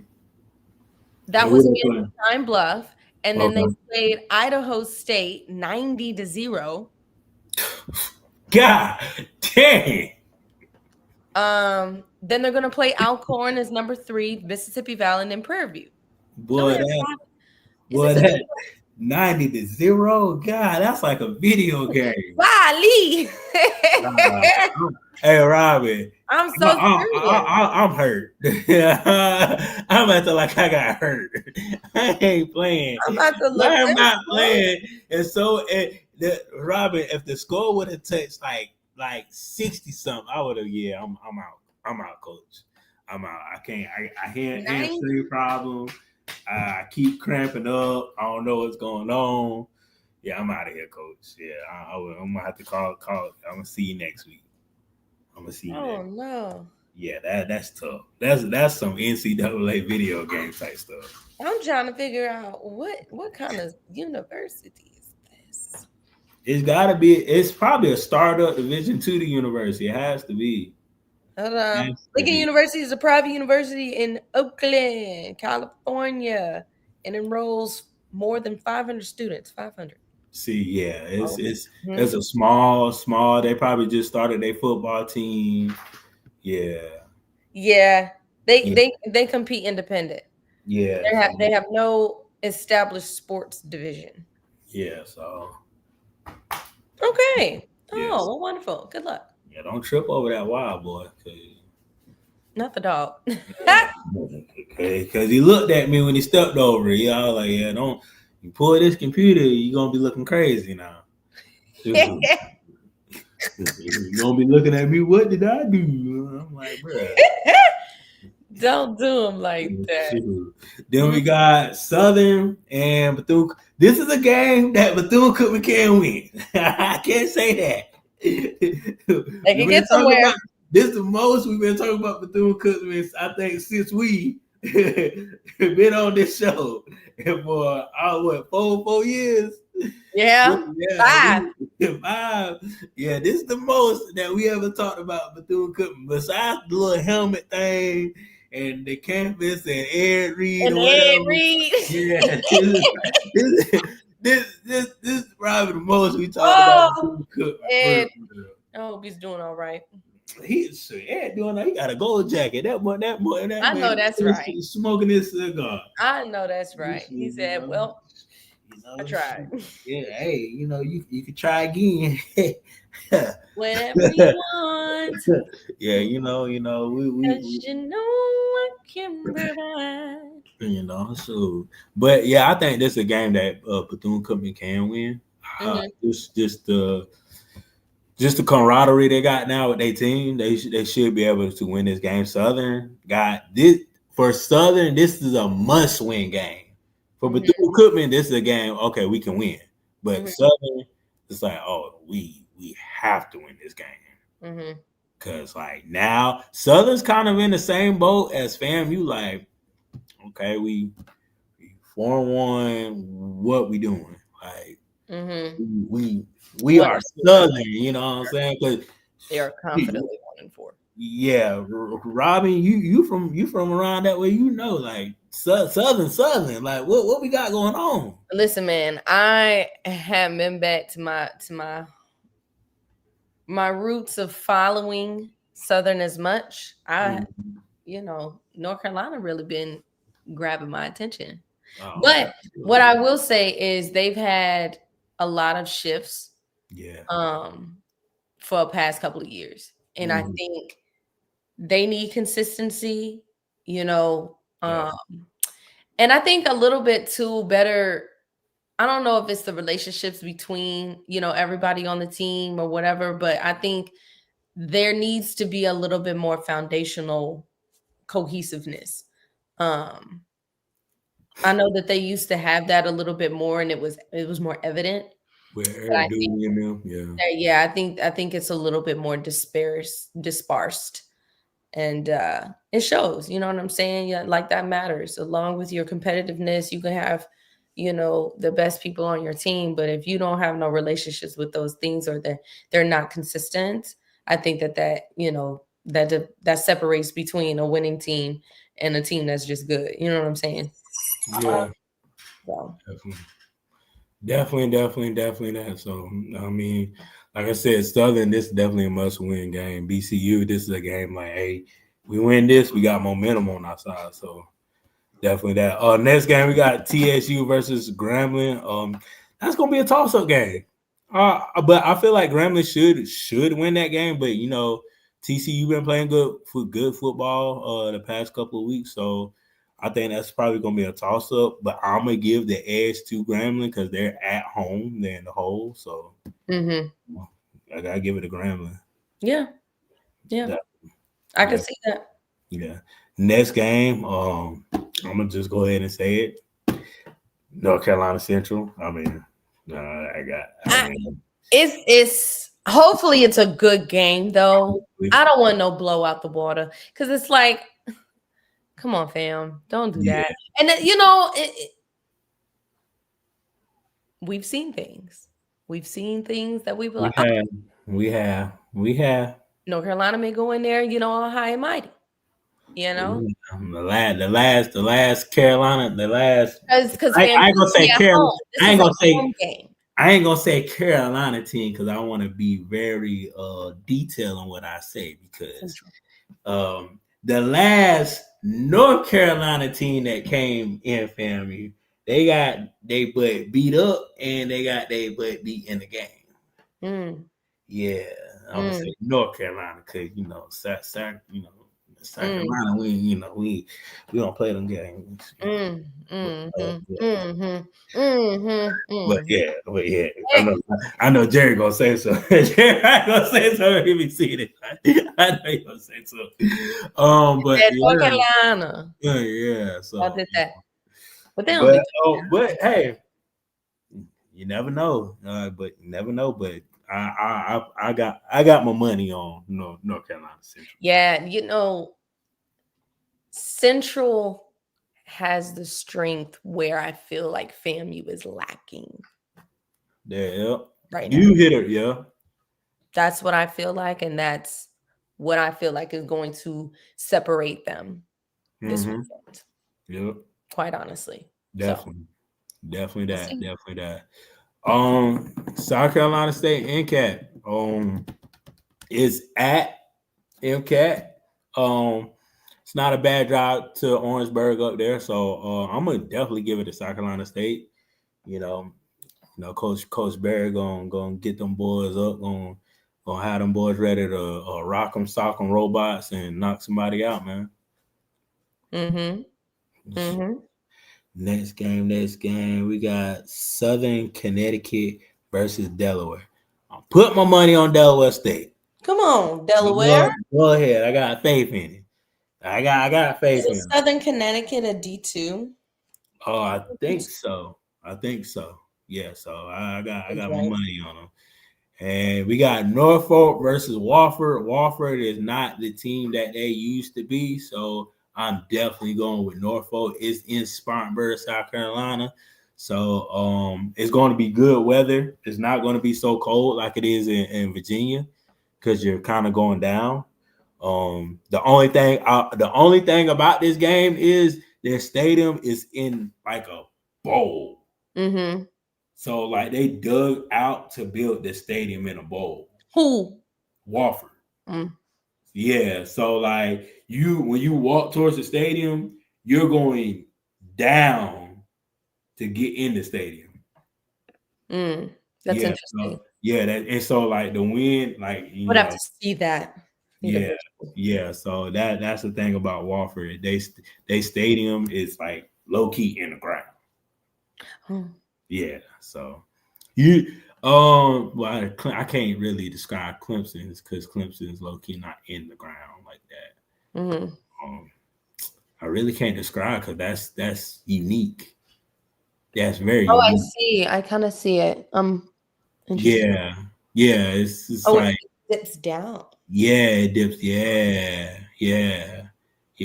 That was in Pine Bluff, and then they played Idaho State 90-0. God dang. Then they're gonna play Alcorn as number 3, Mississippi Valley, and then Prairie View. Boy, that 90-0. God, that's like a video game. Wally. Hey, Robin. I'm so I'm hurt. I'm acting like I got hurt. I ain't playing. I'm about to look. I'm not playing. And so, Robin, if the score would have touched like 60 something, I would have. Yeah, I'm out. I'm out, coach. I'm out. I can't. I had hamstring problem. I keep cramping up. I don't know what's going on. Yeah, I'm out of here, coach. Yeah, I'm gonna have to call. I'm gonna see you next week. I'm gonna see you. Oh no. Yeah, that's tough. That's some NCAA video game type stuff. I'm trying to figure out what kind of university is this. It's gotta be. It's probably a startup Division II university. It has to be. Hold on. Lincoln University is a private university in Oakland, California, and enrolls more than 500 students. 500. See, yeah, it's a small. They probably just started their football team. Yeah. They compete independent. Yeah, they have no established sports division. Yeah, so okay. Oh, well, wonderful. Good luck. Yeah, don't trip over that wild boy. Not the dog. Because he looked at me when he stepped over. I was like, yeah, don't you pull this computer, you're going to be looking crazy now. You're going to be looking at me, what did I do? I'm like, bro. Don't do them like that. Then we got Southern and Bethune. This is a game that Bethune-Cookman can win. I can't say that. They can get somewhere. This is the most we've been talking about Bethune-Cookman, I think, since we been on this show. And for 4 years? Yeah. 5. 5. Yeah, this is the most that we ever talked about Bethune-Cookman. Besides the little helmet thing and the campus and Ed Reed and Ed Reed. Yeah. This is probably the most we talk about Bethune-Cookman. I hope he's doing all right. He's doing that. He got a gold jacket. That I know that's right. Smoking his cigar. I know that's right. He said, "Well, I tried. Yeah, hey, you could try again. Whenever you want." Yeah, we You know I can provide. So, but yeah, I think this is a game that Bethune-Cookman can win. Just the camaraderie they got now with their team, they should be able to win this game. Southern got this for Southern. This is a must-win game. For Bethune-Cookman, this is a game. Okay, we can win, but Southern, it's like, oh, we have to win this game because like now Southern's kind of in the same boat as FAMU. Like, okay, we 4-1. What we doing? Like, we are Southern, you know what I'm saying? Because they are confidently 1-4. Yeah, Robin, you from around that way, like Southern. Like, what we got going on? Listen, man, I have been back to my roots of following Southern as much. North Carolina really been grabbing my attention. But what I will say is they've had a lot of shifts. Yeah. For the past couple of years. And I think they need consistency, and I think a little bit too better. I don't know if it's the relationships between, everybody on the team or whatever, but I think there needs to be a little bit more foundational cohesiveness. I know that they used to have that a little bit more and it was more evident. I think it's a little bit more dispersed, and it shows. You know what I'm saying? Yeah, like that matters. Along with your competitiveness, you can have, the best people on your team, but if you don't have no relationships with those things or they're not consistent, I think that separates between a winning team and a team that's just good. You know what I'm saying? Yeah. So. Definitely that. So, I mean, like I said, Southern, this is definitely a must-win game. BCU, this is a game like, hey, we win this, we got momentum on our side. So, definitely that. Next game, we got TSU versus Grambling. That's going to be a toss-up game. But I feel like Grambling should win that game. But, TCU been playing good football the past couple of weeks. So, I think that's probably going to be a toss-up, but I'm going to give the edge to Grambling because they're at home. They're in the hole, so I got to give it to Grambling. Yeah. I can see that. Yeah. Next game, I'm going to just go ahead and say it. North Carolina Central. It's hopefully it's a good game, though. I don't want no blow out the water because it's like, come on, fam. Don't do that. And then, we've seen things. We've seen things that we have. North Carolina may go in there, all high and mighty. The last Carolina, because I ain't gonna say Carolina. I ain't gonna say Carolina team because I want to be very detailed on what I say because the last North Carolina team that came in, family, they got they butt beat up and they got they butt beat in the game. Yeah, I'm gonna say North Carolina because South Carolina, we don't play them games. But yeah, I know Jerry gonna say so. Jerry gonna say so if he see it. I know he gonna say so. But North Carolina. Yeah. So I did that. But they don't. But hey, you never know. But I got my money on North Carolina Central. Yeah, Central has the strength where I feel like FAMU is lacking. Yeah. Right now. You hit her, yeah. That's what I feel like, and that's what I feel like is going to separate them this weekend. Yep. Quite honestly. Definitely that. South Carolina State NCAT is at MCAT. It's not a bad drive to Orangeburg up there, so I'm gonna definitely give it to South Carolina State. You know, Coach Barry gonna get them boys up, gonna have them boys ready to rock them, sock them robots, and knock somebody out, man. Next game, we got Southern Connecticut versus Delaware. I'll put my money on Delaware State. Come on, Delaware. Go ahead. I got faith in it. I got faith in it. Southern Connecticut a D2? Oh, I think so. Yeah, so I got my money on them. And we got Norfolk versus Wofford. Wofford is not the team that they used to be, so I'm definitely going with Norfolk. It's in Spartanburg, South Carolina. So it's going to be good weather. It's not going to be so cold like it is in Virginia because you're kind of going down. The only thing about this game is their stadium is in like a bowl. Mm-hmm. So like they dug out to build the stadium in a bowl. Who? Wofford. Yeah. So like when you walk towards the stadium, you're going down to get in the stadium. That's interesting. So like the wind, like you would have to see that. Yeah. So that's the thing about Wofford. They stadium is like low key in the ground. Yeah. So I can't really describe Clemson's because Clemson's low key not in the ground like that. I really can't describe because that's unique. That's very unique. I see. I kind of see it. Yeah. It's like it dips down. Yeah, it dips. Yeah.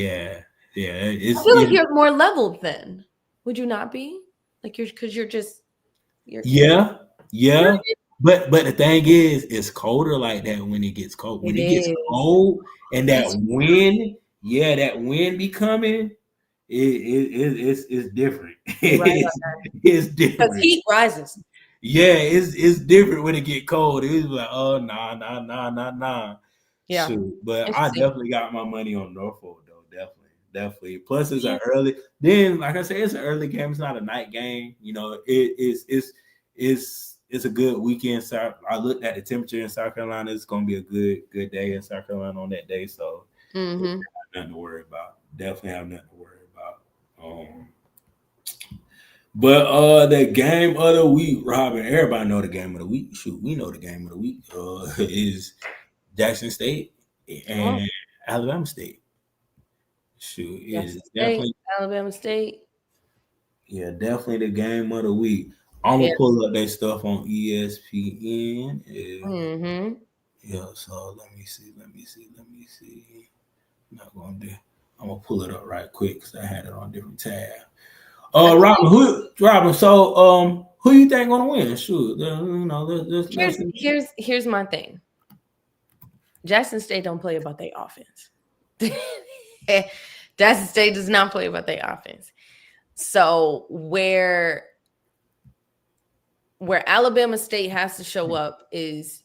I feel like you're more leveled then. Would you not be? Like you're Yeah. But the thing is, it's colder like that when it gets cold. When it gets cold and that wind be coming, it's different. It's different. Because heat rises. Yeah, it's different when it get cold. It's like, oh nah. Yeah. Shoot. But I definitely got my money on Norfolk though. Definitely. Plus it's an early. Then, like I said, it's an early game. It's not a night game. You know, it's a good weekend. I looked at the temperature in South Carolina. It's gonna be a good day in South Carolina on that day. So nothing to worry about. Definitely have nothing to worry about. But the game of the week, Robin, everybody know the game of the week. Shoot, we know the game of the week is Jackson State and Alabama State. Shoot, definitely Alabama State. Yeah, definitely the game of the week. I'm gonna pull up that stuff on ESPN. Yeah, so let me see. I'm gonna pull it up right quick because I had it on a different tab. Robin. So, who you think gonna win? Shoot, Here's my thing. Jackson State don't play about their offense. Jackson State does not play about their offense. So where Alabama State has to show up is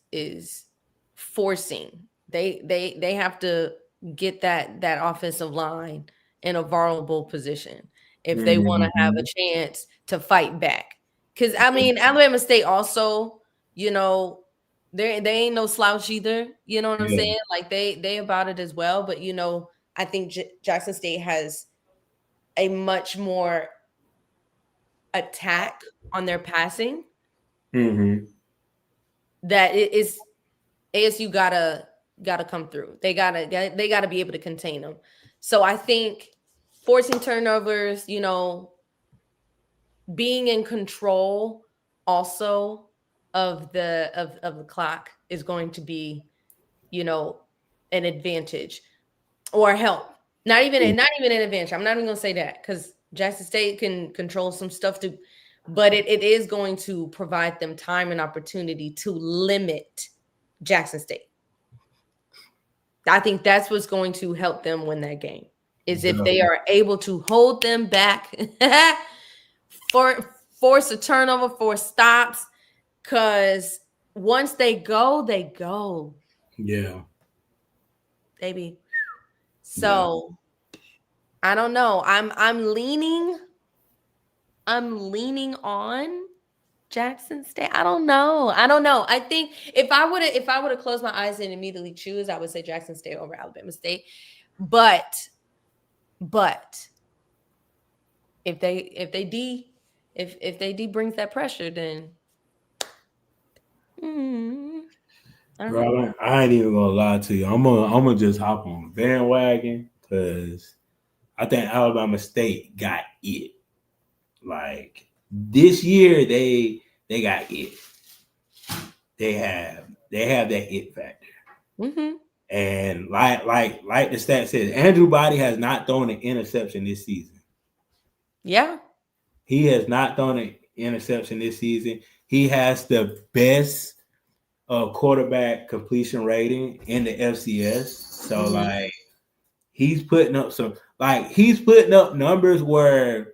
forcing. They have to get that offensive line in a vulnerable position if they want to have a chance to fight back. Because I mean, Alabama State also, you know, they ain't no slouch either. You know what I'm saying? Like they about it as well. But you know, I think Jackson State has a much more attack on their passing. That it is ASU gotta come through. They gotta be able to contain them. So I think forcing turnovers, you know, being in control also of the clock is going to be, you know, an advantage or help. Not even an advantage. I'm not even gonna say that because Jackson State can control some stuff too, but it is going to provide them time and opportunity to limit Jackson State. I think that's what's going to help them win that game. Is if they are able to hold them back, force a turnover, force stops, because once they go, they go. Yeah. baby. So I don't know. I'm leaning on Jackson State. I don't know. I think if I would have closed my eyes and immediately choose, I would say Jackson State over Alabama State. But if they D brings that pressure, then I don't know. Bro, I ain't even gonna lie to you. I'm gonna just hop on the bandwagon because I think Alabama State got it. Like this year, they got it. They have that it factor. Mm-hmm. And like the stat says, Andrew Body has not thrown an interception this season. Yeah. He has not thrown an interception this season. He has the best quarterback completion rating in the FCS. So like he's putting up numbers where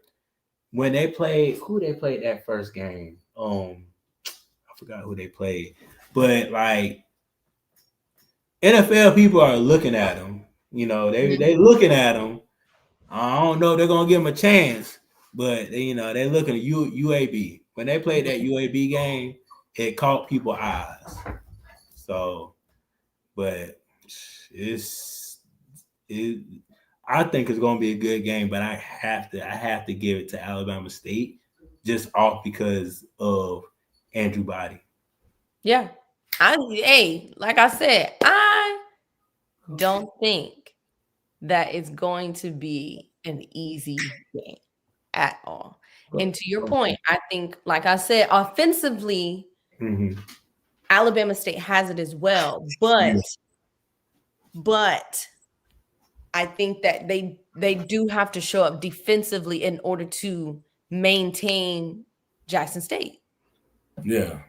when they played that first game. I forgot who they played, but like NFL people are looking at him. You know, they looking at him. I don't know if they're gonna give him a chance, but they're looking at UAB. When they played that UAB game, it caught people's eyes. So, but I think it's gonna be a good game, but I have to give it to Alabama State just off because of Andrew Body. Yeah. Like I said, I don't think that it's going to be an easy game at all. And to your point, I think, like I said, offensively, Alabama State has it as well. But I think that they do have to show up defensively in order to maintain Jackson State. Yeah.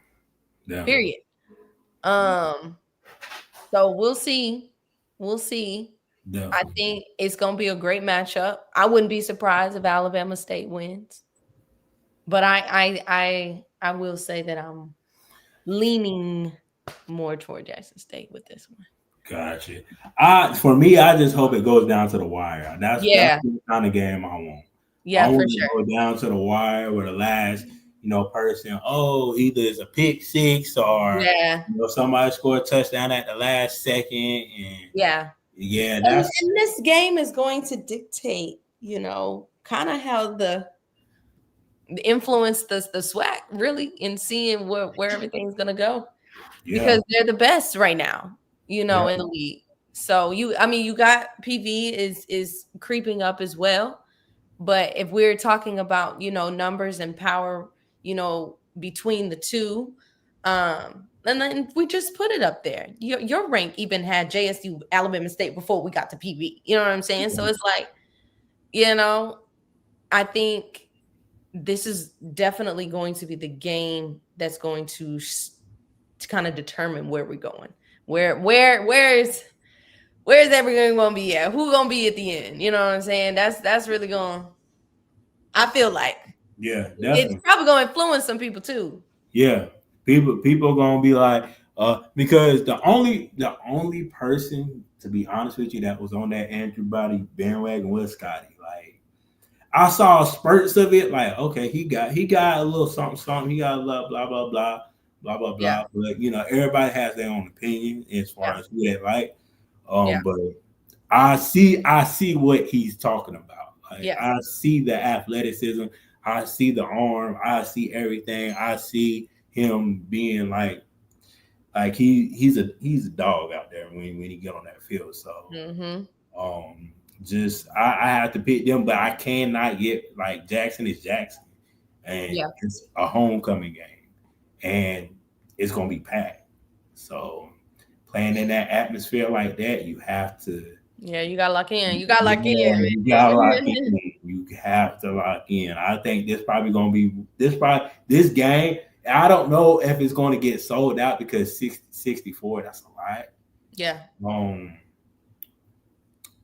Period. So we'll see. Definitely. I think it's gonna be a great matchup. I wouldn't be surprised if Alabama State wins, but I will say that I'm leaning more toward Jackson State with this one. Gotcha. For me, I just hope it goes down to the wire. That's the kind of game I want. Yeah, I want for to sure. go down to the wire where the last person. Either it's a pick six or somebody scored a touchdown at the last second. And and this game is going to dictate, kind of how the influence the SWAC really in seeing where everything's gonna go, because they're the best right now, in the league. So you got PV is creeping up as well, but if we're talking about numbers and power, between the two, and then we just put it up there. Your rank even had JSU, Alabama State before we got to PV. You know what I'm saying? So it's like, I think this is definitely going to be the game that's going to kind of determine where we're going. Where's everything going to be at? Who's going to be at the end? You know what I'm saying? That's really going. I feel like. Yeah, definitely. It's probably going to influence some people too. Yeah. People gonna be like, because the only person, to be honest with you, that was on that Andrew Body bandwagon was Scotty. Like, I saw spurts of it. Like, okay, he got a little something. He got a blah blah blah blah blah blah blah. But everybody has their own opinion as far as who they like. But I see what he's talking about. Like, I see the athleticism. I see the arm. I see everything. I see him being like he's a dog out there when he get on that field. So just I have to pick them, but I cannot get like Jackson is Jackson, and it's a homecoming game, and it's gonna be packed. So playing in that atmosphere like that, you have to. Yeah, you gotta lock in. You gotta lock in. You gotta lock in. You have to lock in. I think this probably gonna be this game. I don't know if it's going to get sold out because 64, that's a lot. Yeah.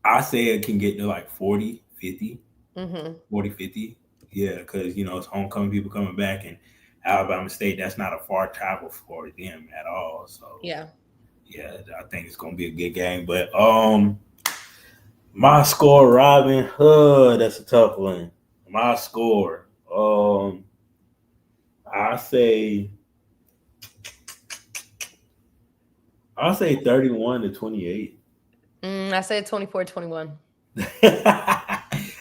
I say it can get to like 40, 50. 40, 50. Yeah, because, it's homecoming people coming back, and Alabama State, that's not a far travel for them at all. So, Yeah, I think it's gonna be a good game. But my score, Robin. That's a tough one. My score. I say I'll say 31-28. I said 24-21.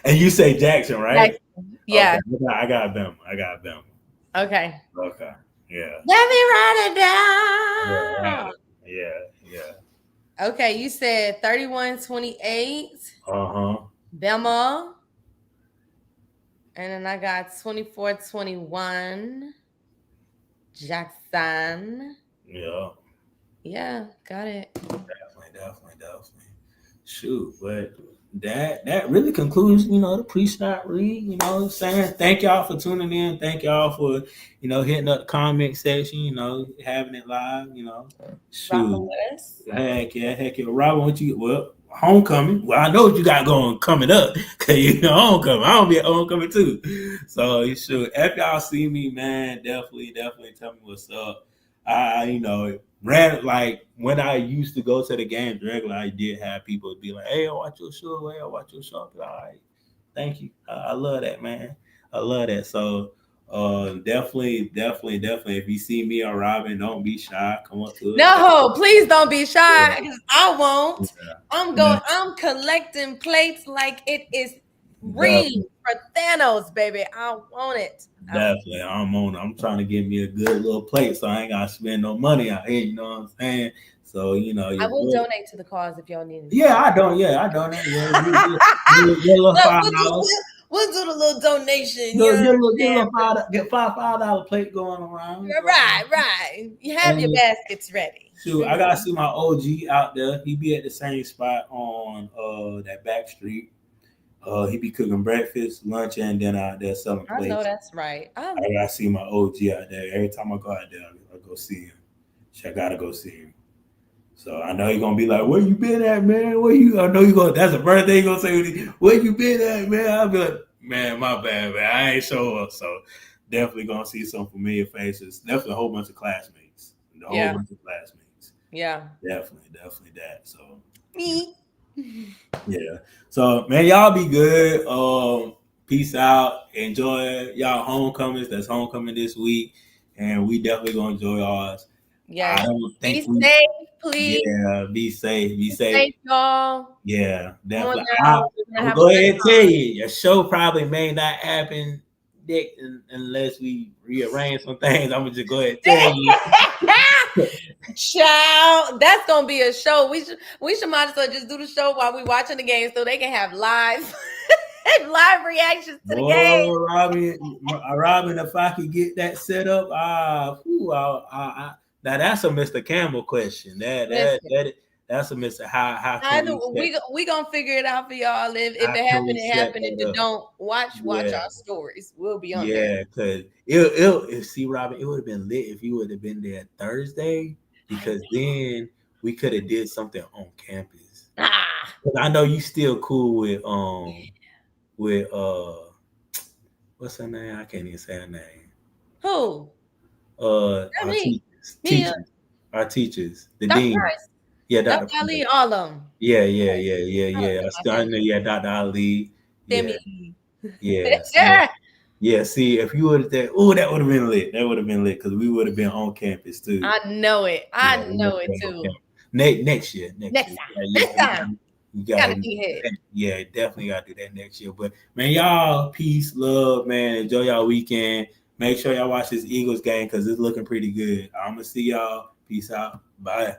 And you say Jackson, right? Yeah. Okay. I got Bama. I got Bama. Okay. Okay. Yeah. Let me write it Yeah. down. Yeah. Okay, you said 31-28. Uh-huh. Bama. And then I got 24-21. Jackson. Yeah. Yeah, got it. Definitely. Shoot, but that really concludes, the pre-snap read. You know what I'm saying? Thank y'all for tuning in. Thank y'all for, hitting up the comment section, having it live, Shoot. Heck yeah. Robin, homecoming. Well, I know what you got coming up. Cause homecoming. I don't be at homecoming too. So shoot, if y'all see me, man, definitely tell me what's up. Like when I used to go to the games regularly, I did have people be like, "Hey, I watch your show. Hey, I watch your show." All right, thank you. I love that, man. I love that. So, definitely. If you see me or Robin, don't be shy. Come up to us. No, please don't be shy. Because I won't. Yeah. I'm collecting plates like it is ring for Thanos, baby. I want it. Definitely. I'm trying to get me a good little plate so I ain't gotta spend no money out here, you know what I'm saying? So, I will donate to the cause if y'all need it. Yeah, I donate. Yeah, $5. We'll do the little donation. Get $5 plate going around. Right. You have your baskets ready. Shoot, I gotta see my OG out there. He be at the same spot on that back street. He be cooking breakfast, lunch, and dinner out there selling plates. I know that's right. I gotta see my OG out there. Every time I go out there, I go see him. I gotta go see him. So I know he's gonna be like, "Where you been at, man? I know you gonna. That's the first thing he gonna say. Where you been at, man?" I'll be like, "Man, my bad, man. I ain't show up." So definitely gonna see some familiar faces. Definitely a whole bunch of classmates. Yeah. Definitely that. So me. Yeah. So man, y'all be good. Peace out. Enjoy y'all homecomings. That's homecoming this week, and we definitely gonna enjoy ours. Yeah. I don't think be safe, please. Yeah, be safe. Be safe, y'all. Yeah, definitely. I'll go ahead and tell you, your show probably may not happen unless we rearrange some things. I'm gonna just go ahead and tell you. Child, that's gonna be a show. We should might as well just do the show while we watching the game so they can have live reactions to the game. Robin, if I could get that set up, now that's a Mr. Campbell question. That's a Mr. How we gonna figure it out for y'all. If it happened, it happened. If you don't watch our stories, we'll be on there. Yeah, because it'll see, Robin, it would have been lit if you would have been there Thursday, because then we could have did something on campus. I know you still cool with what's her name? I can't even say her name. Who? Our teachers, the dean. Yeah, Dr. Ali, all of them. Yeah. I know, Dr. Ali. Yeah. See, if you would have said, that would have been lit. That would have been lit because we would have been on campus too. I know it. I know it too. Next year. Next time. You gotta be here. Yeah, definitely gotta do that next year. But man, y'all, peace, love, man. Enjoy y'all weekend. Make sure y'all watch this Eagles game because it's looking pretty good. I'm gonna see y'all. Peace out. Bye.